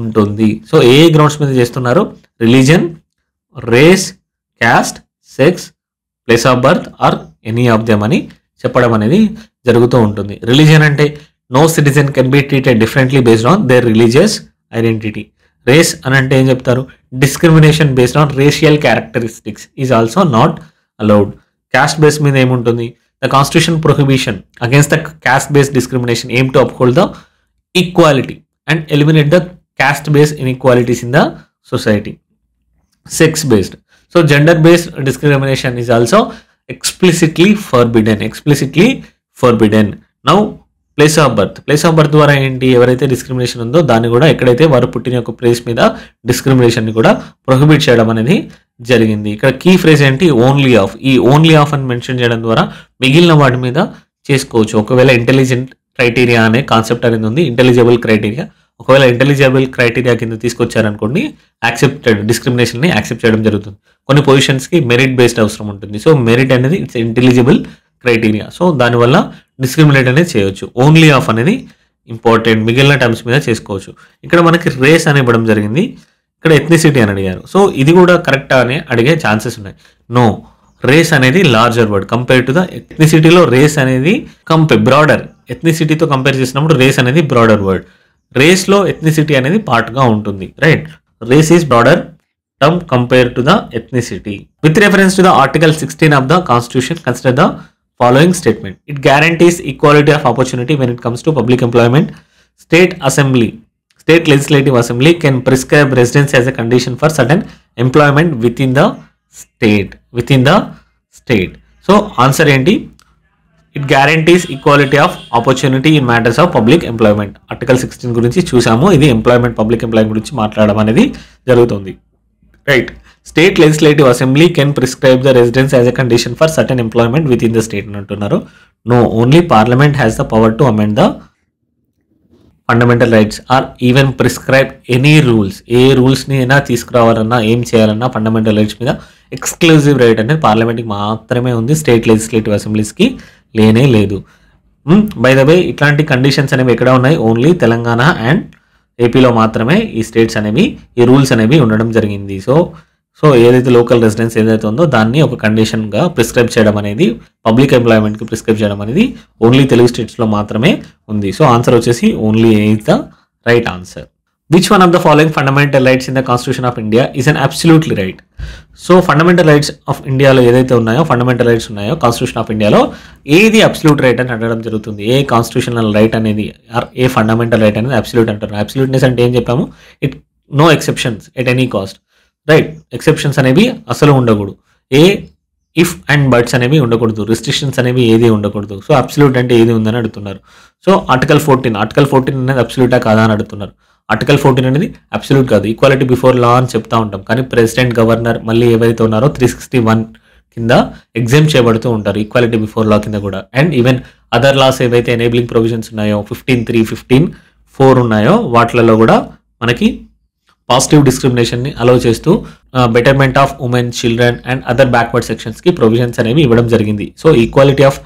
ఉంటుంది. So ఏ grounds మీద చేస్తున్నారు? Religion, race, caste, sex, place of birth or any of them అని చెప్పడం అనేది జరుగుతూ ఉంటుంది. రిలీజన్ అంటే no citizen can be treated differently based on their religious identity. Race అని అంటే ఏం చెప్తారు? Discrimination based on racial characteristics is also not allowed. Caste base మీద ఏముంటుంది? The constitution prohibition against the caste based discrimination aim to uphold the equality and eliminate the caste based inequalities in the society. Sex based, so gender based discrimination is also explicitly forbidden. Now place of birth ద్వారా ఏంటి? ఎవరైతే discrimination ఉందో దాన్ని కూడా ఎక్కడైతే వారు పుట్టిన యొక్క ప్లేస్ మీద డిస్క్రిమినేషన్ని కూడా ప్రొహిబిట్ చేయడం అనేది జరిగింది. ఇక్కడ కీ ఫ్రేజ్ ఏంటి? Only of. ఈ ఓన్లీ ఆఫ్ అని మెన్షన్ చేయడం ద్వారా మిగిలిన వాటి మీద చేసుకోవచ్చు. ఒకవేళ ఇంటెలిజెంట్ క్రైటీరియా అనే కాన్సెప్ట్ అనేది ఉంది, ఇంటెలిజిబుల్ క్రైటీరియా. ఒకవేళ ఇంటెలిజిబుల్ క్రైటీరియా కింద తీసుకొచ్చారనుకోండి, యాక్సెప్టెడ్ డిస్క్రిమినేషన్ని యాక్సెప్ట్ చేయడం జరుగుతుంది. కొన్ని పొజిషన్స్కి మెరిట్ బేస్డ్ అవసరం ఉంటుంది. సో మెరిట్ అనేది ఇట్స్ ఇంటెలిజిబుల్ క్రైటీరియా. సో దానివల్ల డిస్క్రిమినేట్ అనేది చేయవచ్చు. ఓన్లీ ఆఫ్ అనేది ఇంపార్టెంట్, మిగిలిన టర్మ్స్ మీద చేసుకోవచ్చు. ఇక్కడ మనకి రేస్ అని ఇవ్వడం జరిగింది, ఇక్కడ ఎథ్నిసిటీ అని అడిగారు. సో ఇది కూడా కరెక్టా అని అడిగే ఛాన్సెస్ ఉన్నాయి. నో, రేస్ అనేది larger word compare to the ఎథ్నిసిటీలో. రేస్ అనేది బ్రాడర్, ఎథ్నిసిటీతో కంపేర్ చేసినప్పుడు రేస్ అనేది బ్రాడర్ వర్డ్. రేస్లో ఎథ్నిసిటీ అనేది పార్ట్గా ఉంటుంది, right? Race is broader term compared to the ethnicity. With reference to the Article 16 of the Constitution, consider the following statement. It guarantees equality of opportunity when it comes to public employment. State legislative assembly can prescribe residence as a condition for certain employment within the state. So answer enti? It guarantees equality of opportunity in matters of public employment. Article 16 గురించి చూసాము. ఇది employment, public employment గురించి మాట్లాడడం అనేది జరుగుతుంది, right? State legislative assembly can prescribe the residence as a condition for certain employment with in the state అని అంటున్నారు. No, only parliament has the power to amend the fundamental rights or even prescribe any rules. ఏ రూల్స్ని అయినా తీసుకురావాలన్నా, ఏం చేయాలన్నా fundamental rights మీద exclusive right అనేది పార్లమెంట్కి మాత్రమే ఉంది, స్టేట్ లెజిస్లేటివ్ అసెంబ్లీస్కి లేనే లేదు. బై ద వే, ఇట్లాంటి కండిషన్స్ అనేవి ఎక్కడ ఉన్నాయి? ఓన్లీ తెలంగాణ అండ్ ఏపీలో మాత్రమే ఈ స్టేట్స్ అనేవి, ఈ రూల్స్ అనేవి ఉండడం జరిగింది. సో ఏదైతే లోకల్ రెసిడెన్స్ ఏదైతే ఉందో దాన్ని ఒక కండిషన్గా ప్రిస్క్రైబ్ చేయడం అనేది, పబ్లిక్ ఎంప్లాయ్మెంట్కి ప్రిస్క్రైబ్ చేయడం అనేది ఓన్లీ తెలుగు స్టేట్స్లో మాత్రమే ఉంది. సో ఆన్సర్ వచ్చేసి only A is the right answer. Which one of the following fundamental rights in the constitution of India is an absolutely right? So fundamental rights of ఇండియాలో ఏదైతే ఉన్నాయో, fundamental rights ఉన్నాయో constitution of ఇండియాలో, ఏది absolute right అని అడగడం జరుగుతుంది. ఏ constitutional right అనేది, ఏ ఫండమెంటల్ రైట్ అనేది అబ్సల్యూట్ అంటారు. అబ్సల్యూట్నెస్ అంటే ఏం చెప్పాము? It no exceptions at any cost, right? Exceptions అనేవి అసలు ఉండకూడదు. ఇఫ్ అండ్ బట్స్ అనేవి ఉండకూడదు, రిస్ట్రిక్షన్స్ అనేవి ఏది ఉండకూడదు. సో అబ్సల్యూట్ అంటే ఏది ఉందని అడుగుతున్నారు. సో ఆర్టికల్ 14 అనేది అబ్సల్యూటా కాదా అని అడుగుతున్నారు. ఆర్టికల్ 14 అనేది అబ్సల్యూట్ కాదు, ఈక్వాలిటీ బిఫోర్ లా అని చెప్తా ఉంటాం. కానీ ప్రెసిడెంట్, గవర్నర్ మళ్ళీ ఏవైతే ఉన్నారో 361 కింద ఎగ్జామ్ చేయబడుతూ ఉంటారు, ఈక్వాలిటీ బిఫోర్ లా కింద కూడా. అండ్ ఈవెన్ అదర్ లాస్ ఏవైతే ఎనేబులింగ్ ప్రొవిజన్స్ ఉన్నాయో 15(3), 15(4) ఉన్నాయో వాటిలలో కూడా మనకి పాజిటివ్ డిస్క్రిమినేషన్ని అలౌ చేస్తూ betterment of women, children and other backward సెక్షన్స్కి ప్రొవిజన్స్ అనేవి ఇవ్వడం జరిగింది. సో ఈక్వాలిటీ ఆఫ్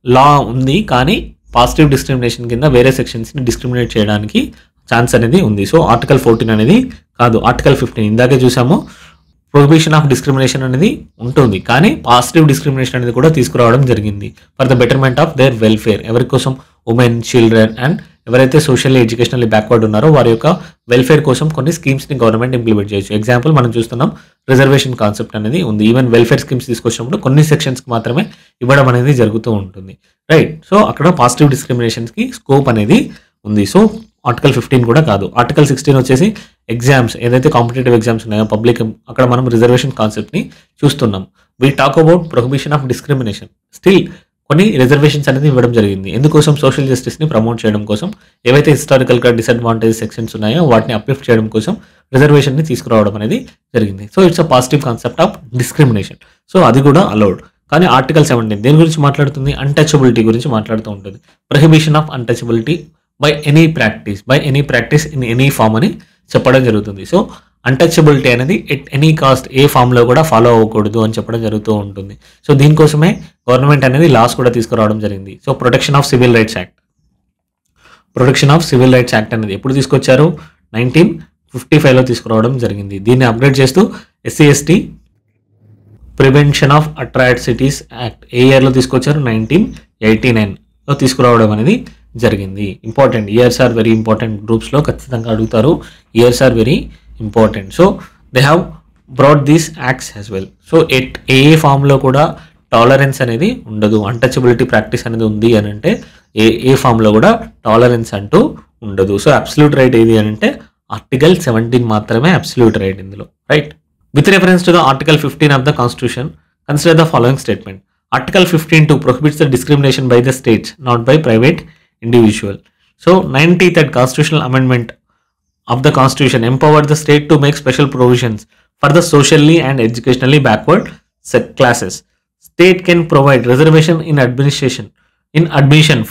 లా ఉంది, కానీ పాజిటివ్ డిస్క్రిమినేషన్ కింద వేరే సెక్షన్స్ని డిస్క్రిమినేట్ చేయడానికి ఛాన్స్ అనేది ఉంది. సో ఆర్టికల్ 14 అనేది కాదు, ఆర్టికల్ 15 ఇందాకే చూసాము. ప్రొహిబిషన్ ఆఫ్ డిస్క్రిమినేషన్ అనేది ఉంటుంది, కానీ పాజిటివ్ డిస్క్రిమినేషన్ అనేది కూడా తీసుకురావడం జరిగింది for the betterment of their welfare. ఎవరి కోసం? ఉమెన్, చిల్డ్రన్ అండ్ ఎవరైతే సోషల్లీ, ఎడ్యుకేషనల్లీ బ్యాక్వర్డ్ ఉన్నారో వారి యొక్క వెల్ఫేర్ కోసం కొన్ని స్కీమ్స్ని గవర్నమెంట్ ఇంప్లిమెంట్ చేయొచ్చు. ఎగ్జాంపుల్ మనం చూస్తున్నాం, రిజర్వేషన్ కాన్సెప్ట్ అనేది ఉంది. ఈవెన్ వెల్ఫేర్ స్కీమ్స్ తీసుకొచ్చినప్పుడు కొన్ని సెక్షన్స్కి మాత్రమే ఇవ్వడం అనేది జరుగుతూ ఉంటుంది, రైట్? సో అక్కడ పాజిటివ్ డిస్క్రిమినేషన్స్కి స్కోప్ అనేది ఉంది. సో ఆర్టికల్ 15 కూడా కాదు. ఆర్టికల్ 16 వచ్చేసి ఎగ్జామ్స్, ఏదైతే కాంపిటేటివ్ ఎగ్జామ్స్ ఉన్నాయో పబ్లిక్, అక్కడ మనం రిజర్వేషన్ కాన్సెప్ట్ని చూస్తున్నాం. We talk about prohibition of discrimination. Still కొన్ని రిజర్వేషన్స్ అనేది ఇవ్వడం జరిగింది. ఎందుకోసం? సోషల్ జస్టిస్ని ప్రమోట్ చేయడం కోసం. ఏవైతే హిస్టారికల్గా డిసడ్వాంటేజ్ సెక్షన్స్ ఉన్నాయో వాటిని అప్లిఫ్ట్ చేయడం కోసం రిజర్వేషన్ని తీసుకురావడం అనేది జరిగింది. So it's a positive concept of discrimination. So అది కూడా అలౌడ్. కానీ ఆర్టికల్ 17 దేని గురించి మాట్లాడుతుంది? అన్టచబిలిటీ గురించి మాట్లాడుతూ ఉంటుంది. Prohibition of untouchability by any practice in any form అని చెప్పడం జరుగుతుంది. సో అన్టచబిలిటీ అనేది ఎట్ ఎనీ కాస్ట్, ఏ ఫామ్లో కూడా ఫాలో అవ్వకూడదు అని చెప్పడం జరుగుతూ ఉంటుంది. సో దీనికోసమే గవర్నమెంట్ అనేది లాస్ కూడా తీసుకురావడం జరిగింది. So protection of civil rights act. Protection of civil rights act అనేది ఎప్పుడు తీసుకొచ్చారు? 1955లో తీసుకురావడం జరిగింది. దీన్ని అప్గ్రేడ్ చేస్తూ SC ST prevention of atrocities act ఏ ఇయర్లో తీసుకొచ్చారు? 1989లో తీసుకురావడం అనేది జరిగింది. Important, years are very important. గ్రూప్స్లో ఖచ్చితంగా అడుగుతారు, years are very important. So they have brought these acts as well. So ఏ ఫామ్లో కూడా టాలరెన్స్ అనేది ఉండదు. అన్టచబిలిటీ ప్రాక్టీస్ అనేది ఉంది అని అంటే ఏ ఫామ్లో కూడా టాలరెన్స్ అంటూ ఉండదు. సో అబ్సల్యూట్ రైట్ ఏది అని అంటే ఆర్టికల్ 17 మాత్రమే అబ్సల్యూట్ రైట్ ఇందులో, right? With reference to the Article 15 of the Constitution, consider the following statement. Article 15(2) prohibits the discrimination by the states, not by private individual. So, 93rd Constitutional Amendment of the Constitution empowered the state to make special provisions for the socially and educationally backward classes. State can provide reservation in admission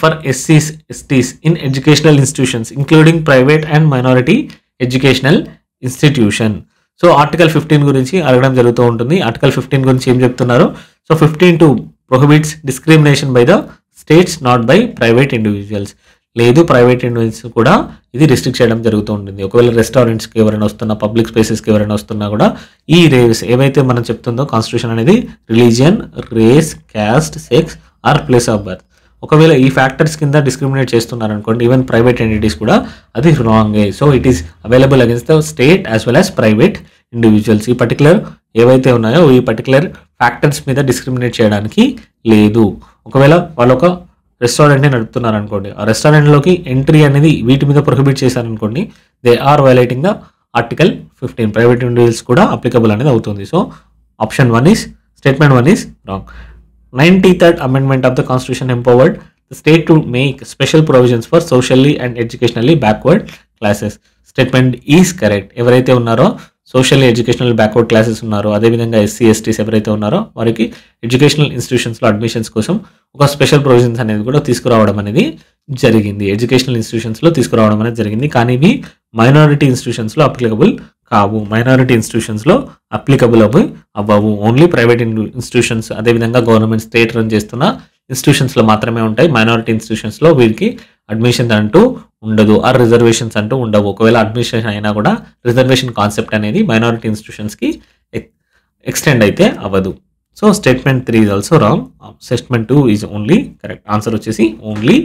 for SCs, STs in educational institutions, including private and minority educational institution. So article 15 గురించి అడగడం జరుగుతూ ఉంటుంది. Article 15 గురించి ఏం చెప్తున్నారు? So 15(2) prohibits discrimination by the states, not by private individuals. లేదు, private individuals కూడా ఇది రిస్ట్రిక్ట్ చేయడం జరుగుతూ ఉంటుంది. ఒకవేళ రెస్టారెంట్స్కి ఎవరైనా వస్తున్నా, పబ్లిక్ స్పేసెస్కి ఎవరైనా వస్తున్నా కూడా ఈ రేస్ ఏవైతే మనం చెప్తుందో కాన్స్టిట్యూషన్ అనేది religion, race, caste, sex or place of birth, ఒకవేళ ఈ ఫ్యాక్టర్స్ కింద డిస్క్రిమినేట్ చేస్తున్నారు అనుకోండి, ఈవెన్ ప్రైవేట్ ఎంటిటీస్ కూడా అది రాంగే. So it is available against the state as well as private individuals. ఈ పర్టికులర్ ఏవైతే ఉన్నాయో ఈ పర్టికులర్ ఫ్యాక్టర్స్ మీద డిస్క్రిమినేట్ చేయడానికి లేదు. ఒకవేళ వాళ్ళు ఒక రెస్టారెంట్ని నడుపుతున్నారు అనుకోండి, ఆ రెస్టారెంట్లోకి ఎంట్రీ అనేది వీటి మీద ప్రొహిబిట్ చేశారనుకోండి, they are violating the article 15. Private individuals కూడా అప్లికబుల్ అనేది అవుతుంది. So option 1 is, statement 1 is wrong. 93rd Amendment of the Constitution empowered the state to make special provisions for socially and educationally backward classes. Statement is correct. ఎవరైతే ఉన్నారో socially educational backward classes ఉన్నారో, అదేవిధంగా SC ఎస్టీస్ ఎవరైతే ఉన్నారో వారికి educational ఇన్స్టిట్యూషన్స్లో admissions కోసం ఒక special provisions అనేది కూడా తీసుకురావడం అనేది జరిగింది. ఎడ్యుకేషనల్ ఇన్స్టిట్యూషన్స్లో తీసుకురావడం అనేది జరిగింది. కానీ ఇవి మైనారిటీ ఇన్స్టిట్యూషన్స్లో అప్లికబుల్ కావు. మైనారిటీ ఇన్స్టిట్యూషన్స్లో అప్లికబుల్ అవ్వవు. ఓన్లీ ప్రైవేట్ ఇన్స్టిట్యూషన్స్, అదేవిధంగా గవర్నమెంట్ స్టేట్ రన్ చేస్తున్న ఇన్స్టిట్యూషన్స్లో మాత్రమే ఉంటాయి. మైనారిటీ ఇన్స్టిట్యూషన్స్లో వీరికి అడ్మిషన్ అంటూ ఉండదు, ఆర్ రిజర్వేషన్స్ అంటూ ఉండవు. ఒకవేళ అడ్మిషన్ అయినా కూడా రిజర్వేషన్ కాన్సెప్ట్ అనేది మైనారిటీ ఇన్స్టిట్యూషన్స్కి ఎక్స్టెండ్ అయితే అవ్వదు. So statement 3 is also wrong. Statement 2 is only correct. Answer వచ్చేసి only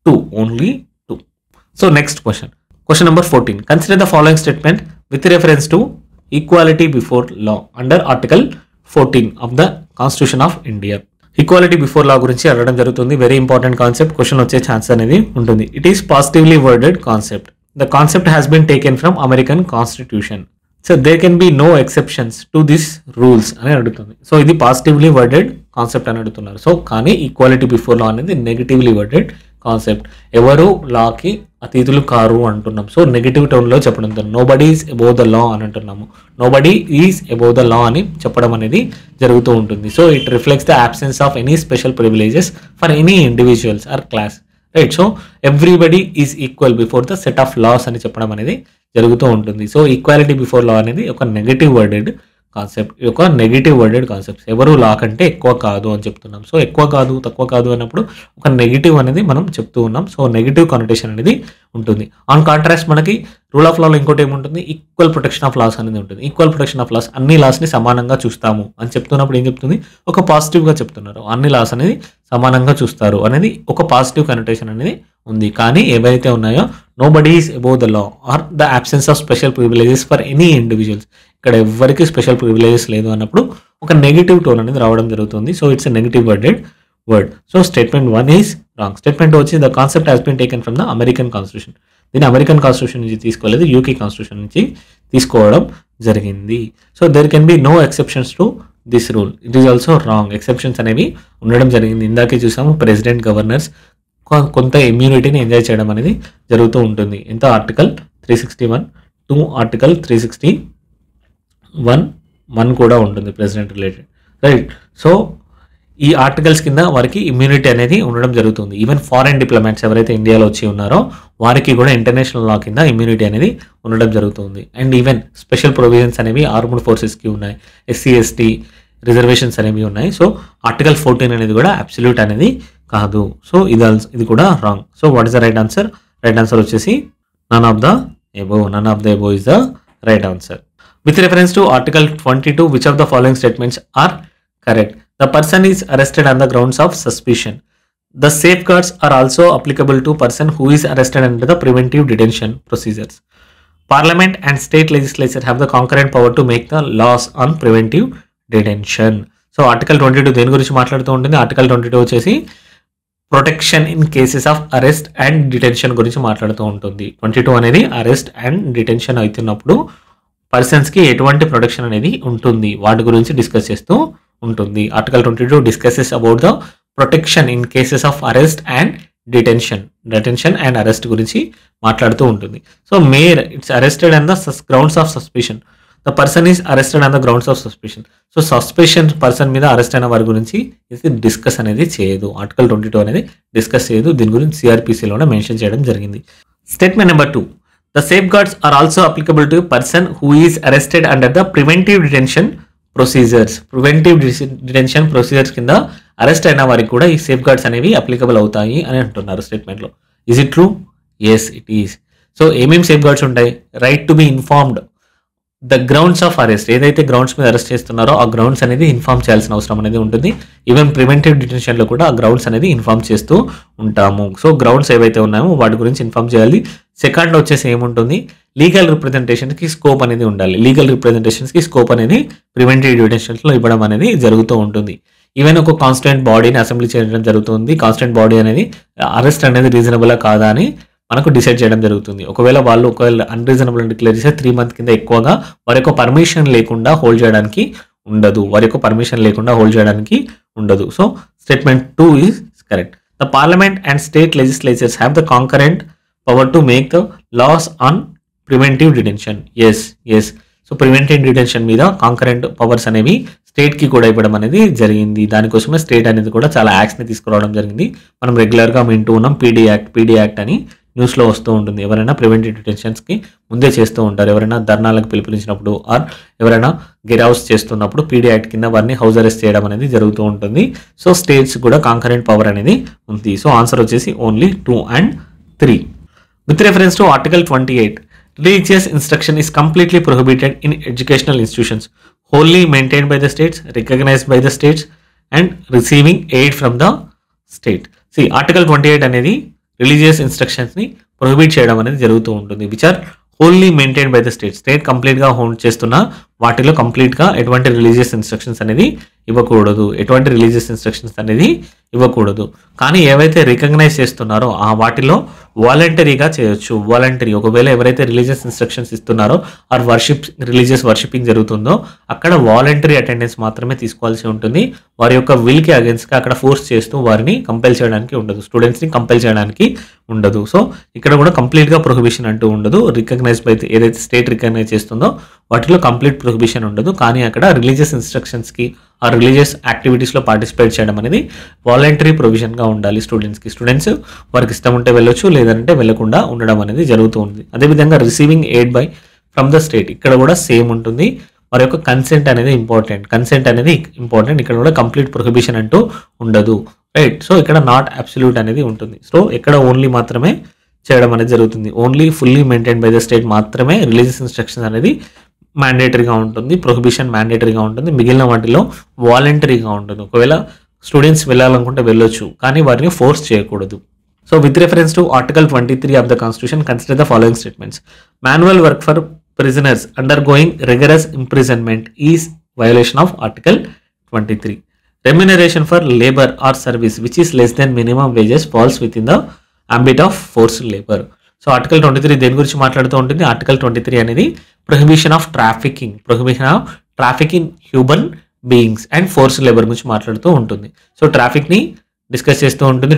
2. So next question number 14. Consider the following statement with reference to equality before law under article 14 of the constitution of India. Equality before law గురించి అడగడం జరుగుతుంది. Very important concept, question వచ్చే chance అనేది ఉంటుంది. It is positively worded concept. The concept has been taken from American constitution. So there can be no exceptions to this rules అని అడుగుతుంది. So ఇది positively worded concept అని అడుగుతున్నారు. So కానీ equality before లా అనేది నెగిటివ్లీ వర్డెడ్ కాన్సెప్ట్. ఎవరు లాకి అతీతులు కారు అంటున్నాం. సో నెగిటివ్ టోన్లో చెప్పడం, nobody is above the law అని అంటున్నాము. Nobody is above the law అని చెప్పడం అనేది జరుగుతూ ఉంటుంది. So it reflects the absence of any special privileges for any individuals or class, right? So everybody is equal before the set of laws అని చెప్పడం అనేది జరుగుతూ ఉంటుంది. సో ఈక్వాలిటీ బిఫోర్ లా అనేది ఒక నెగిటివ్ వర్డెడ్ కాన్సెప్ట్. ఒక నెగిటివ్ వర్డెడ్ కాన్సెప్ట్. ఎవరు లా కంటే ఎక్కువ కాదు అని చెప్తున్నాం. సో ఎక్కువ కాదు, తక్కువ కాదు అన్నప్పుడు ఒక నెగిటివ్ అనేది మనం చెప్తూ ఉన్నాం. సో నెగిటివ్ కానోటేషన్ అనేది ఉంటుంది. ఆన్ కాంట్రాస్ట్ మనకి రూల్ ఆఫ్ లాలో ఇంకోటి ఏముంటుంది? ఈక్వల్ ప్రొటెక్షన్ ఆఫ్ లాస్ అనేది ఉంటుంది. ఈక్వల్ ప్రొటెక్షన్ ఆఫ్ లాస్, అన్ని లాస్ని సమానంగా చూస్తాము అని చెప్తున్నప్పుడు ఏం చెప్తుంది? ఒక పాజిటివ్గా చెప్తున్నారు. అన్ని లాస్ అనేది సమానంగా చూస్తారు అనేది ఒక పాజిటివ్ కనోటేషన్ అనేది ఉంది. కానీ ఏవైతే ఉన్నాయో nobody is above the law or the absence of special privileges for any individuals, ఇక్కడ ఎవరికి స్పెషల్ ప్రివిలేజెస్ లేదు అన్నప్పుడు ఒక నెగిటివ్ టోన్ అనేది రావడం జరుగుతుంది. So it's a negative worded word. So statement 1 is wrong. Statement 2 వచ్చి the concept has been taken from the American constitution. దీన్ని అమెరికన్ కాన్స్టిట్యూషన్ నుంచి తీసుకోలేదు, యూకే కాన్స్టిట్యూషన్ నుంచి తీసుకోవడం జరిగింది. So there can be no exceptions to this rule. It is also wrong. Exceptions అనేవి ఉండడం జరిగింది. ఇందాకే చూసాము, ప్రెసిడెంట్, గవర్నర్స్ కొంత ఇమ్యూనిటీని ఎంజాయ్ చేయడం అనేది జరుగుతూ ఉంటుంది. ఎంత? ఆర్టికల్ 361 టు ఆర్టికల్ 361(1) కూడా ఉంటుంది ప్రెసిడెంట్ రిలేటెడ్, రైట్? సో ఈ ఆర్టికల్స్ కింద వారికి ఇమ్యూనిటీ అనేది ఉండడం జరుగుతుంది. ఈవెన్ ఫారెన్ డిప్లొమాట్స్ ఎవరైతే ఇండియాలో వచ్చి ఉన్నారో వారికి కూడా ఇంటర్నేషనల్ లా కింద ఇమ్యూనిటీ అనేది ఉండడం జరుగుతుంది. అండ్ ఈవెన్ స్పెషల్ ప్రొవిజన్స్ అనేవి ఆర్మ్డ్ ఫోర్సెస్కి ఉన్నాయి, ఎస్సీ ఎస్టీ రిజర్వేషన్స్ అనేవి ఉన్నాయి. సో ఆర్టికల్ 14 అనేది కూడా అబ్సల్యూట్ అనేది కాదు. సో ఇది కూడా wrong. So what is the right answer? Right answer వచ్చేసి none of the above is the right answer. With reference to article 22, which of the following statements are correct? The person is arrested on the grounds of suspicion. The safeguards are also applicable to person who is arrested under the preventive detention procedures. Parliament and state legislature have the concurrent power to make the laws on preventive detention. So article 22 దేని గురించి మాట్లాడుతూ ఉంటుంది? Article 22 వచ్చేసి protection in cases of arrest and detention గురించి మాట్లాడుతూ ఉంటుంది. 22 అనేది arrest and detention అవుతున్నప్పుడు పర్సన్స్కి ఎటువంటి ప్రొటెక్షన్ అనేది ఉంటుంది వాటి గురించి డిస్కస్ చేస్తూ ఉంటుంది. Article 22 discusses about the protection in cases of arrest and detention and arrest గురించి మాట్లాడుతూ ఉంటుంది. So mere it's arrested on the grounds of suspicion. The person is arrested on the grounds of suspicion. So suspicion person మీద arrest అయిన వారి గురించి ఇది discuss అనేది చేయదు. ఆర్టికల్ 22 అనేది డిస్కస్ చేయదు. దీని గురించి సిఆర్పిసిలోనే మెన్షన్ చేయడం జరిగింది. Statement number 2, the safeguards are also applicable to person who is arrested under the preventive detention procedures. Preventive detention procedures కింద అరెస్ట్ అయిన వారికి కూడా ఈ సేఫ్ గార్డ్స్ అనేవి అప్లికబుల్ అవుతాయి అని అంటున్నారు స్టేట్మెంట్లో. Is it true? Yes it is. So ఏమేమి సేఫ్ గార్డ్స్ ఉంటాయి? Right to be informed the grounds of arrest. ఏదైతే గ్రౌండ్స్ మీద అరెస్ట్ చేస్తున్నారో ఆ గ్రౌండ్స్ అనేది ఇన్ఫార్మ్ చేయాల్సిన అవసరం అనేది ఉంటుంది. ఈవెన్ ప్రివెంటివ్ డిటెన్షన్లో కూడా ఆ గ్రౌండ్స్ అనేది ఇన్ఫార్మ్ చేస్తూ ఉంటాము. సో గ్రౌండ్స్ ఏవైతే ఉన్నాయో వాటి గురించి ఇన్ఫార్మ్ చేయాలి. సెకండ్ వచ్చేసి ఏముంటుంది? లీగల్ రిప్రజెంటేషన్కి స్కోప్ అనేది ఉండాలి. లీగల్ రిప్రజెంటేషన్స్కి స్కోప్ అనేది ప్రివెంటివ్ డిటెన్షన్స్లో ఇవ్వడం అనేది జరుగుతూ ఉంటుంది. ఈవెన్ ఒక కాన్స్టిట్యూయెంట్ బాడీని అసెంబ్లీ చేయడం జరుగుతుంది. కాన్స్టిట్యూయెంట్ బాడీ అనేది అరెస్ట్ అనేది రీజనబుల్ కాదా అని మనకు డిసైడ్ చేయడం జరుగుతుంది. ఒకవేళ అన్రీజనబుల్ అని డిక్లేర్ చేస్తే 3 months కింద ఎక్కువగా వారి యొక్క పర్మిషన్ లేకుండా హోల్డ్ చేయడానికి ఉండదు. So statement 2 is correct. The parliament and state legislatures have the concurrent power to make the laws on preventive detention. Yes. So preventive detention మీద కాంకరెంట్ పవర్స్ అనేవి స్టేట్కి కూడా ఇవ్వడం అనేది జరిగింది. దానికోసమే స్టేట్ అనేది కూడా చాలా యాక్ట్స్ని తీసుకురావడం జరిగింది. మనం రెగ్యులర్గా వింటూ ఉన్నాం పీడీ యాక్ట్ అని న్యూస్లో వస్తూ ఉంటుంది. ఎవరైనా ప్రివెంటివ్ డిటెన్షన్స్కి ముందే చేస్తూ ఉంటారు. ఎవరైనా ధర్నాలకు పిలుపునిచ్చినప్పుడు ఆర్ ఎవరైనా గెట్ హౌస్ చేస్తున్నప్పుడు పీడీ యాక్ట్ కింద వారిని హౌస్ అరెస్ట్ చేయడం అనేది జరుగుతూ ఉంటుంది. సో స్టేట్స్ కూడా కాంకరెంట్ పవర్ అనేది ఉంది. సో ఆన్సర్ వచ్చేసి only 2 and 3. With reference to article 28, religious instruction is completely prohibited in educational institutions wholly maintained by the states, recognized by the states and receiving aid from the state. See, article 28 అనేది religious ఇన్స్ట్రక్షన్స్ని prohibit చేయడం అనేది జరుగుతూ ఉంటుంది. Which are wholly maintain by the state కంప్లీట్గా hold చేస్తున్న వాటిలో కంప్లీట్గా ఎటువంటి రిలీజియస్ ఇన్స్ట్రక్షన్స్ అనేది ఇవ్వకూడదు. కానీ ఏవైతే రికగ్నైజ్ చేస్తున్నారో ఆ వాటిలో వాలంటరీగా చేయొచ్చు. ఒకవేళ ఎవరైతే రిలీజియస్ ఇన్స్ట్రక్షన్స్ ఇస్తున్నారో ఆర్ రిలీజియస్ వర్షిపింగ్ జరుగుతుందో అక్కడ వాలంటరీ అటెండెన్స్ మాత్రమే తీసుకోవాల్సి ఉంటుంది. వారి యొక్క విల్కి అగేన్స్ట్గా అక్కడ ఫోర్స్ చేస్తూ వారిని కంపెల్ చేయడానికి ఉండదు, స్టూడెంట్స్ని కంపెల్ చేయడానికి ఉండదు. సో ఇక్కడ కూడా కంప్లీట్గా ప్రొహిబిషన్ అంటూ ఉండదు. రికగ్నైజ్ బై ఏదైతే స్టేట్ రికగ్నైజ్ చేస్తుందో వాటిలో కంప్లీట్ ప్రొహిబిషన్ ఉండదు. కానీ అక్కడ రిలీజియస్ ఇన్స్ట్రక్షన్స్కి ఆ రిలీజియస్ యాక్టివిటీస్లో పార్టిసిపేట్ చేయడం అనేది వాలంటరీ ప్రొవిజన్గా ఉండాలి. స్టూడెంట్స్ వారికి ఇష్టం ఉంటే వెళ్ళొచ్చు, లేదంటే వెళ్ళకుండా ఉండడం అనేది జరుగుతూ ఉంది. అదేవిధంగా receiving aid from the state ఇక్కడ కూడా సేమ్ ఉంటుంది. వారి యొక్క కన్సెంట్ అనేది ఇంపార్టెంట్. ఇక్కడ కూడా కంప్లీట్ ప్రొహిబిషన్ అంటూ ఉండదు. రైట్. సో ఇక్కడ నాట్ అబ్సల్యూట్ అనేది ఉంటుంది. సో ఇక్కడ ఓన్లీ మాత్రమే చేయడం అనేది జరుగుతుంది. Only fully maintain by the state మాత్రమే రిలీజియస్ ఇన్స్ట్రక్షన్స్ అనేది మ్యాండేటరీగా ఉంటుంది, ప్రొహిబిషన్ మ్యాండేటరీగా ఉంటుంది. మిగిలిన వాటిలో వాలంటరీగా ఉంటుంది. ఒకవేళ స్టూడెంట్స్ వెళ్ళాలనుకుంటే వెళ్ళొచ్చు, కానీ వారిని ఫోర్స్ చేయకూడదు. So with reference to article 23 of the constitution, consider the following statements. Manual work for prisoners undergoing rigorous imprisonment is violation of article 23. Remuneration for labor or service which is less than minimum wages falls within the ambit of forced labor. So article 23 దేని గురించి మాట్లాడుతూ ఉంటుంది? Article 23 అనేది prohibition of trafficking human beings and forced labour గురించి మాట్లాడుతూ ఉంటుంది. So ట్రాఫిక్ని discuss చేస్తూ ఉంటుంది.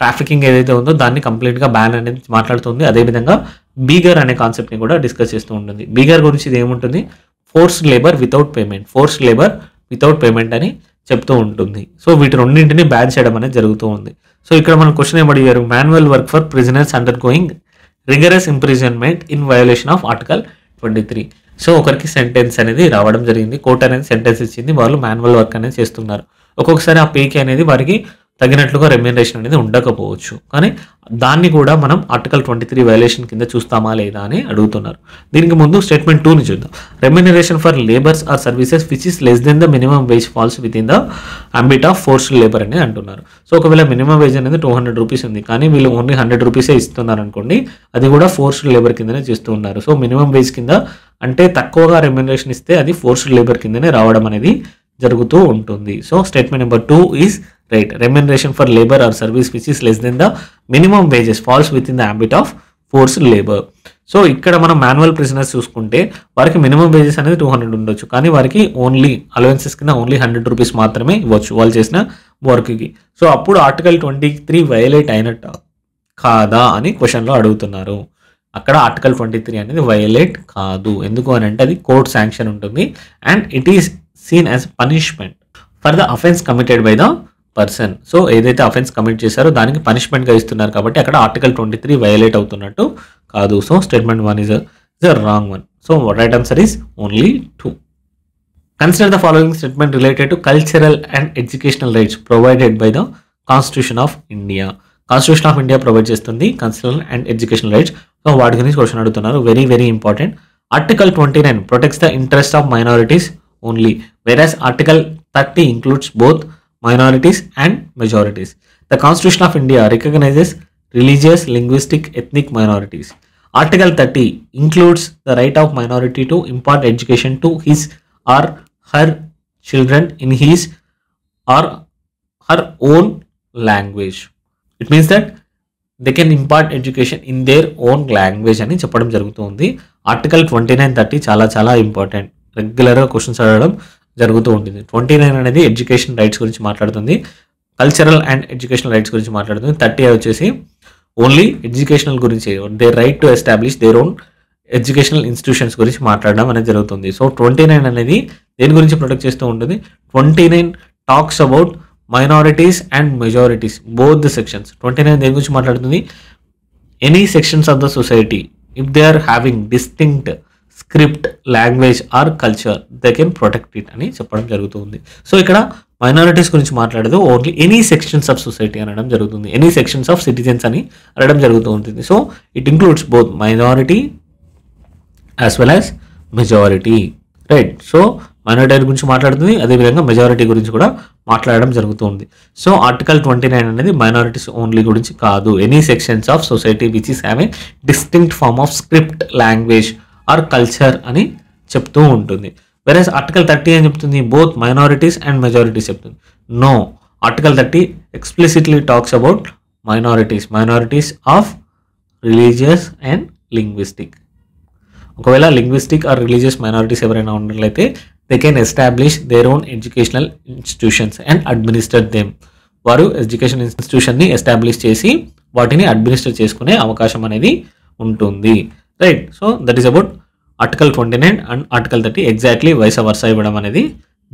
ట్రాఫికింగ్ ఏదైతే ఉందో దాన్ని కంప్లీట్గా బ్యాన్ అనేది మాట్లాడుతుంది. అదేవిధంగా బీగర్ అనే కాన్సెప్ట్ని కూడా డిస్కస్ చేస్తూ ఉంటుంది. బీగర్ గురించి ఇది ఏముంటుంది? ఫోర్స్డ్ లేబర్ వితౌట్ పేమెంట్ అని చెప్తూ ఉంటుంది. సో వీటి రెండింటిని బ్యాన్ చేయడం అనేది జరుగుతూ ఉంది. సో ఇక్కడ మన క్వశ్చన్ ఏమడిగారు? Manual work for prisoners undergoing rigorous imprisonment in violation of article 23. So ఒకరికి సెంటెన్స్ అనేది రావడం జరిగింది. కోర్ట్ అనేది సెంటెన్స్ ఇచ్చింది, వాళ్ళు మాన్యువల్ వర్క్ అనేది చేస్తున్నారు. ఒక్కొక్కసారి ఆ పేకి అనేది వారికి తగినట్లుగా రెమ్యూనరేషన్ అనేది ఉండకపోవచ్చు. కానీ దాన్ని కూడా మనం ఆర్టికల్ 23 వైలేషన్ కింద చూస్తామా లేదా అని అడుగుతున్నారు. దీనికి ముందు స్టేట్మెంట్ 2ని చూద్దాం. Remuneration for labours or services which is less than the minimum wage falls with in the ambit of forced labour అని అంటున్నారు. సో ఒకవేళ మినిమం వేజ్ అనేది 200 రూపీస్ ఉంది, కానీ వీళ్ళు ఓన్లీ 100 రూపీసే ఇస్తున్నారు అనుకోండి, అది కూడా ఫోర్స్డ్ లేబర్ కిందనే చేస్తూ ఉన్నారు. సో మినిమం వేజ్ కింద అంటే తక్కువగా రెమ్యూనరేషన్ ఇస్తే అది ఫోర్స్డ్ లేబర్ కిందనే రావడం అనేది జరుగుతూ ఉంటుంది. So statement number 2 is right. Remuneration for labour or service which is less than the minimum wages falls with in the ambit of forced labour. So ఇక్కడ మనం మాన్యువల్ ప్రిజనర్స్ చూసుకుంటే వారికి మినిమం వేజెస్ అనేది 200 ఉండొచ్చు, కానీ వారికి ఓన్లీ అలవెన్సెస్ కింద only 100 rupees మాత్రమే ఇవ్వచ్చు వాళ్ళు చేసిన వర్క్కి. సో అప్పుడు ఆర్టికల్ 23 వైలేట్ అయినట్టు కాదా అని క్వశ్చన్లో అడుగుతున్నారు. అక్కడ ఆర్టికల్ 23 అనేది వైలేట్ కాదు. ఎందుకు అని అంటే అది కోర్ట్ శాంక్షన్ ఉంటుంది and it is seen as punishment for the offence committed by the person. So ఏదైతే అఫెన్స్ కమిట్ చేశారో దానికి పనిష్మెంట్గా ఇస్తున్నారు కాబట్టి అక్కడ ఆర్టికల్ 23 వైలేట్ అవుతున్నట్టు కాదు. So statement 1 is a wrong one. So right answer is only 2. Consider the following statement related to cultural and educational rights provided by the Constitution of India. Constitution of India provide చేస్తుంది cultural and educational rights. So వాటి గురించి question అడుగుతున్నారు. Very very important. Article 29 protects the interest of minorities only, whereas Article 30 includes both minorities and majorities. The Constitution of India recognizes religious, linguistic, ethnic minorities. Article 30 includes the right of minority to impart education to his or her children in his or her own language. It means that they can impart education in their own language అని చెప్పడం జరుగుతుంది. Article 29, 30 చాలా చాలా important. రెగ్యులర్గా questions అడగడం జరుగుతూ ఉంటుంది. 29 అనేది ఎడ్యుకేషన్ రైట్స్ గురించి మాట్లాడుతుంది, కల్చరల్ అండ్ ఎడ్యుకేషనల్ రైట్స్ గురించి మాట్లాడుతుంది. 30 వచ్చేసి ఓన్లీ ఎడ్యుకేషనల్ గురించి, they right to establish their own educational institutions గురించి మాట్లాడడం అనేది జరుగుతుంది. సో 29 అనేది దేని గురించి ప్రొటెక్ట్ చేస్తూ ఉంటుంది? 29 talks about minorities and majorities both the sections. 29 దేని గురించి మాట్లాడుతుంది? Any sections of the society if they are having distinct script, language or culture they can protect it అని చెప్పడం జరుగుతుంది. సో ఇక్కడ మైనారిటీస్ గురించి మాట్లాడదు, only any sections of society అనడం జరుగుతుంది. ఎనీ సెక్షన్స్ ఆఫ్ సిటిజన్స్ అని అనడం జరుగుతూ ఉంటుంది. So it includes both minority as well as majority, right. So minority గురించి మాట్లాడుతుంది, అదేవిధంగా మెజారిటీ గురించి కూడా మాట్లాడడం జరుగుతుంది. సో ఆర్టికల్ 29 అనేది మైనారిటీస్ ఓన్లీ గురించి కాదు, any sections of society which is having distinct form of script, language or culture అని చెప్తూ ఉంటుంది. వెరస్ ఆర్టికల్ 30 అని చెప్తుంది బోత్ మైనారిటీస్ అండ్ మెజారిటీస్ చెప్తుంది. No, article 30 explicitly talks about minorities of religious and linguistic. ఒకవేళ linguistic or religious minorities ఎవరైనా ఉన్నట్లయితే they can establish their own educational institutions and administer them. వారు ఎడ్యుకేషన్ ఇన్స్టిట్యూషన్ని establish చేసి వాటిని అడ్మినిస్టర్ చేసుకునే అవకాశం అనేది ఉంటుంది, right. So that is about article 29 and article 30 exactly vice versa ఇవ్వడం అనేది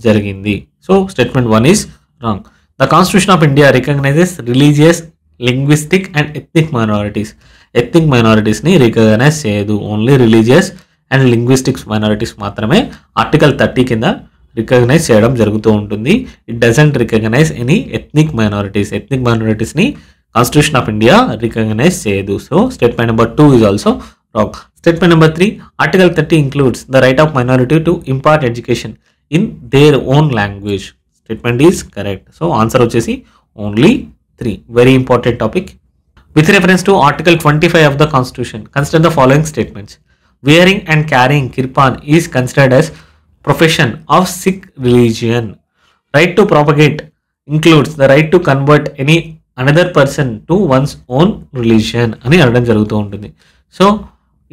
జరిగింది. So statement 1 is wrong. The constitution of India recognizes religious, linguistic and ethnic minorities. Ethnic మైనారిటీస్ని రికగ్నైజ్ చేయదు, only religious and linguistics minorities మాత్రమే article 30 కింద recognize చేయడం జరుగుతూ ఉంటుంది. It doesn't recognize any ethnic minorities. Ethnic మైనారిటీస్ని కాన్స్టిట్యూషన్ ఆఫ్ ఇండియా రికగ్నైజ్ చేయదు. So statement number 2 is also wrong. Statement number 3, article 30 includes the right of minority to impart education in their own language. Statement is correct. So answer వచ్చేసి only 3. Very important topic. With reference to Article 25 of the Constitution, consider the following statements. Wearing and carrying kirpan is considered as profession of Sikh religion. Right to propagate includes the right to convert any another person to one's own religion అని అనడం జరుగుతూ ఉంటుంది. So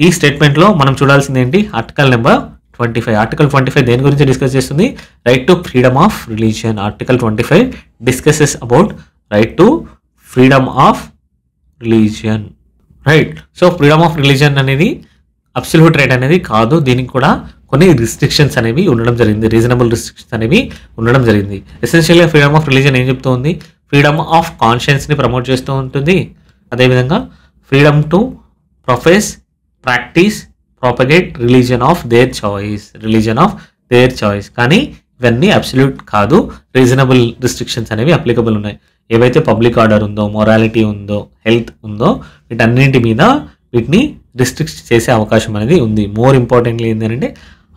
ఈ స్టేట్మెంట్లో మనం చూడాల్సింది ఏంటి? Article number 25. Article 25 దేని గురించి డిస్కస్ చేస్తుంది? Right to freedom of religion. Article 25 discusses about right to freedom of religion, right. So freedom of religion అనేది అబ్సల్యూట్ రైట్ అనేది కాదు, దీనికి కూడా కొన్ని రిస్ట్రిక్షన్స్ అనేవి ఉండడం జరిగింది, రీజనబుల్ రిస్ట్రిక్షన్స్ అనేవి ఉండడం జరిగింది. ఎసెన్షియల్గా ఫ్రీడమ్ ఆఫ్ రిలీజియన్ ఏం చెప్తూ ఉంది? ఫ్రీడమ్ ఆఫ్ కాన్షియన్స్ని ప్రమోట్ చేస్తూ ఉంటుంది, అదేవిధంగా freedom to profess, practice, propagate religion of their choice. కానీ ఇవన్నీ అబ్సల్యూట్ కాదు, రీజనబుల్ రిస్ట్రిక్షన్స్ అనేవి అప్లికబుల్ ఉన్నాయి. ఏవైతే పబ్లిక్ ఆర్డర్ ఉందో, మొరాలిటీ ఉందో, హెల్త్ ఉందో, వీటన్నింటి మీద వీటిని రిస్ట్రిక్ట్ చేసే అవకాశం అనేది ఉంది. మోర్ ఇంపార్టెంట్లీ ఏంటంటే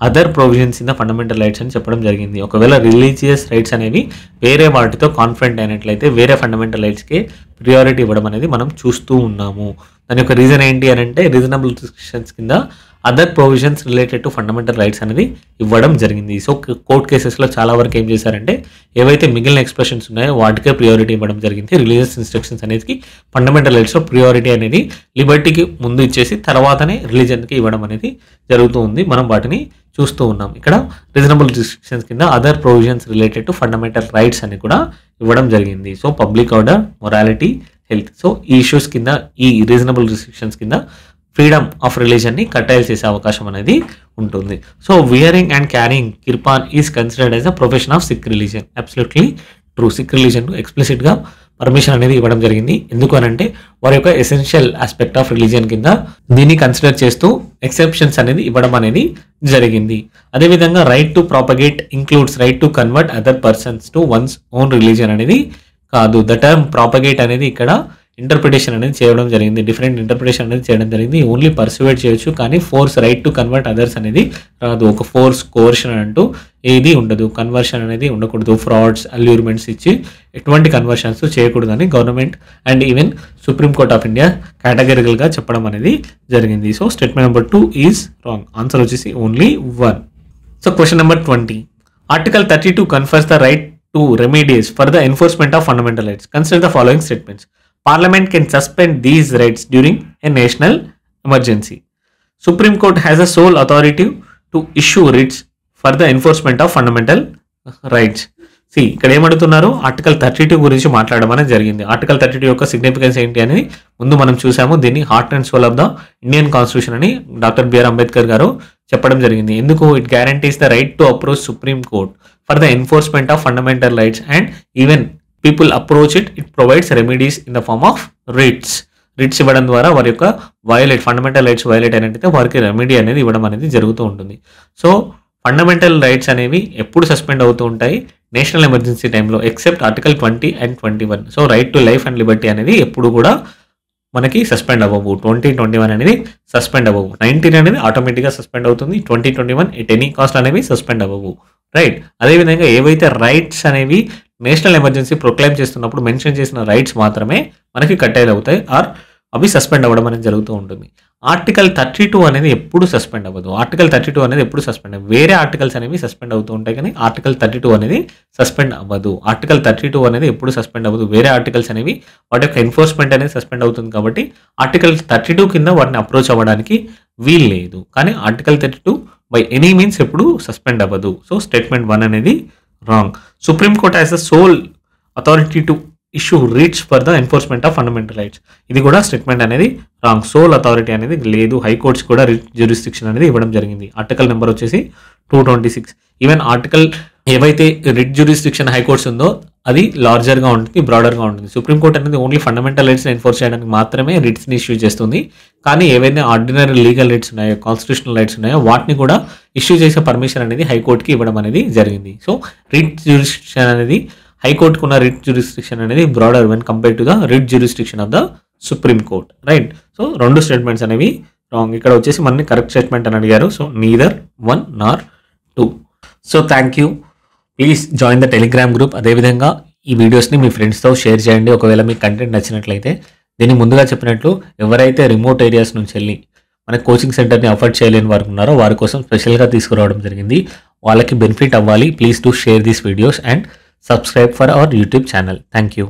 other provisions in the fundamental rights అని చెప్పడం జరిగింది. ఒకవేళ రిలీజియస్ రైట్స్ అనేవి వేరే వాటితో కాన్ఫ్రంట్ అయినట్లయితే వేరే ఫండమెంటల్ రైట్స్కి ప్రియారిటీ ఇవ్వడం అనేది మనం చూస్తూ ఉన్నాము. దాని యొక్క రీజన్ ఏంటి అని అంటే రీజనబుల్ రిస్ట్రిక్షన్స్ కింద other provisions related to fundamental rights అనేది ఇవ్వడం జరిగింది. సో కోర్ట్ కేసెస్లో చాలా వరకు ఏం చేశారంటే ఏవైతే మిగిలిన ఎక్స్ప్రెషన్స్ ఉన్నాయో వాటికే ప్రియారిటీ ఇవ్వడం జరిగింది. రిలీజియస్ ఇన్స్ట్రక్షన్స్ అనేది ఫండమెంటల్ రైట్స్లో ప్రియారిటీ అనేది లిబర్టీకి ముందు ఇచ్చేసి తర్వాతనే రిలీజన్కి ఇవ్వడం అనేది జరుగుతూ ఉంది. మనం వాటిని చూస్తూ ఉన్నాం. ఇక్కడ రీజనబుల్ రిస్ట్రిక్షన్స్ కింద other provisions related to fundamental rights అని కూడా ఇవ్వడం జరిగింది. So public order, morality, health. So ఈ ఇష్యూస్ కింద ఈ రీజనబుల్ రిస్ట్రిక్షన్స్ కింద ఫ్రీడమ్ ఆఫ్ రిలీజన్ని కట్టైల్ చేసే అవకాశం అనేది ఉంటుంది. So wearing and carrying kirpan is considered as a profession of Sikh religion. Absolutely true. Sikh religion ఎక్స్ప్లిసిట్గా పర్మిషన్ అనేది ఇవ్వడం జరిగింది. ఎందుకు అనంటే వారి యొక్క ఎసెన్షియల్ ఆస్పెక్ట్ ఆఫ్ రిలీజియన్ కింద దీన్ని కన్సిడర్ చేస్తూ ఎక్సెప్షన్స్ అనేది ఇవ్వడం అనేది జరిగింది. అదేవిధంగా right to propagate includes right to convert other persons to once own religion అనేది కాదు. ద టర్మ్ ప్రాపగేట్ అనేది ఇక్కడ ఇంటర్ప్రిటేషన్ అనేది చేయడం జరిగింది. డిఫరెంట్ ఇంటర్ప్రిటేషన్ అనేది చేయడం జరిగింది. ఓన్లీ పర్సువేట్ చేయొచ్చు, కానీ force right to convert others అనేది రాదు. ఒక ఫోర్స్, కోర్షన్ అంటూ ఏది ఉండదు. కన్వర్షన్ అనేది ఉండకూడదు. ఫ్రాడ్స్, అల్యూర్మెంట్స్ ఇచ్చి ఎటువంటి కన్వర్షన్స్ చేయకూడదని government and even supreme court of India కేటగిరికల్గా చెప్పడం అనేది జరిగింది. So statement number 2 is wrong. Answer వచ్చేసి only 1. So question number 20. Article 32 confers the right to remedies for the enforcement of fundamental rights. Consider the following statements. Parliament can suspend these rights during a national emergency. Supreme Court has a sole authority to issue writs for the enforcement of fundamental rights. ఇక్కడ ఏమడుతున్నారు, article 32 గురించి మాట్లాడడం అనేది జరిగింది. Article 32 యొక్క significance ఏంటి అనేది ముందు మనం చూసాము. దీన్ని heart and soul of the Indian constitution అని డాక్టర్ బిఆర్ అంబేద్కర్ గారు చెప్పడం జరిగింది. ఎందుకు? It guarantees the right to approach supreme court for the enforcement of fundamental rights and even people approach it provides remedies in the form of writs. Writs ఇవ్వడం ద్వారా వారి యొక్క fundamental rights violate అయినట్టయితే వారికి రెమెడీ అనేది ఇవ్వడం అనేది జరుగుతూ ఉంటుంది. సో ఫండమెంటల్ రైట్స్ అనేవి ఎప్పుడు సస్పెండ్ అవుతూ ఉంటాయి? నేషనల్ ఎమర్జెన్సీ టైంలో, except article 20 and 21. So right to life and Liberty అనేది ఎప్పుడు కూడా మనకి సస్పెండ్ అవ్వవు. 20, 21 అనేది సస్పెండ్ అవ్వవు. 19 అనేది ఆటోమేటిక్గా సస్పెండ్ అవుతుంది. 20, 21 ఎట్ ఎనీ కాస్ట్ అనేవి సస్పెండ్ అవ్వవు. రైట్. అదేవిధంగా ఏవైతే రైట్స్ అనేవి నేషనల్ ఎమర్జెన్సీ ప్రొక్లైమ్ చేస్తున్నప్పుడు మెన్షన్ చేసిన రైట్స్ మాత్రమే మనకి కట్టైల్ అవుతాయి ఆర్ అవి సస్పెండ్ అవ్వడం అనేది జరుగుతూ ఉంటుంది. ఆర్టికల్ 32 అనేది ఎప్పుడు సస్పెండ్ అవ్వదు. ఆర్టికల్ 32 అనేది ఎప్పుడు సస్పెండ్ అవ్వదు. వేరే ఆర్టికల్స్ అనేవి సస్పెండ్ అవుతూ ఉంటాయి, కానీ ఆర్టికల్ 32 అనేది సస్పెండ్ అవ్వదు. ఆర్టికల్ 32 అనేది ఎప్పుడు సస్పెండ్ అవ్వదు. వేరే ఆర్టికల్స్ అనేవి వాటి యొక్క ఎన్ఫోర్స్మెంట్ అనేది సస్పెండ్ అవుతుంది కాబట్టి ఆర్టికల్ 32 కింద వాటిని అప్రోచ్ అవ్వడానికి వీలు లేదు. కానీ ఆర్టికల్ 32 బై ఎనీ మీన్స్ ఎప్పుడు సస్పెండ్ అవ్వదు. సో స్టేట్మెంట్ 1 అనేది wrong. Supreme court has the sole authority to issue writs for the enforcement of fundamental rights. ఇది కూడా స్టేట్మెంట్ అనేది రాంగ్. సోల్ అథారిటీ అనేది లేదు. హైకోర్ట్స్ కూడా రిట్ జ్యూరిస్డిక్షన్ అనేది ఇవ్వడం జరిగింది. ఆర్టికల్ నెంబర్ వచ్చేసి 226. ఈవెన్ ఆర్టికల్ ఏవైతే రిట్ జ్యూరిస్డిక్షన్ హైకోర్ట్స్ ఉందో అది లార్జర్గా ఉంటుంది, బ్రాడర్గా ఉంటుంది. సుప్రీంకోర్టు అనేది ఓన్లీ ఫండమెంటల్ రైట్స్ని ఎన్ఫోర్స్ చేయడానికి మాత్రమే రిట్స్ని ఇష్యూ చేస్తుంది. కానీ ఏవైతే ఆర్డినరీ లీగల్ రైట్స్ ఉన్నాయో, కాన్స్టిట్యూషనల్ రైట్స్ ఉన్నాయో వాటిని కూడా ఇష్యూ చేసే పర్మిషన్ అనేది హైకోర్టుకి ఇవ్వడం అనేది జరిగింది. సో రిట్ జ్యూరిస్డిక్షన్ అనేది హైకోర్టుకు ఉన్న రిట్ జ్యూరిస్డిక్షన్ అనేది broader when compare to the writ jurisdiction of the supreme court. Right. So రెండు స్టేట్మెంట్స్ అనేవి రాంగ్. ఇక్కడ వచ్చేసి మనని కరెక్ట్ స్టేట్మెంట్ అని అడిగారు. So neither 1 nor 2. So thank you. Please join the Telegram group. అదేవిధంగా ఈ వీడియోస్ని మీ ఫ్రెండ్స్తో షేర్ చేయండి ఒకవేళ మీకు కంటెంట్ నచ్చినట్లయితే. దీన్ని ముందుగా చెప్పినట్లు ఎవరైతే రిమోట్ ఏరియాస్ నుంచి వెళ్ళి మన కోచింగ్ సెంటర్ని అఫోర్డ్ చేయలేని వారు ఉన్నారో వారి కోసం స్పెషల్గా తీసుకురావడం జరిగింది. వాళ్ళకి బెనిఫిట్ అవ్వాలి. Please to share these videos and subscribe for our YouTube channel. Thank you.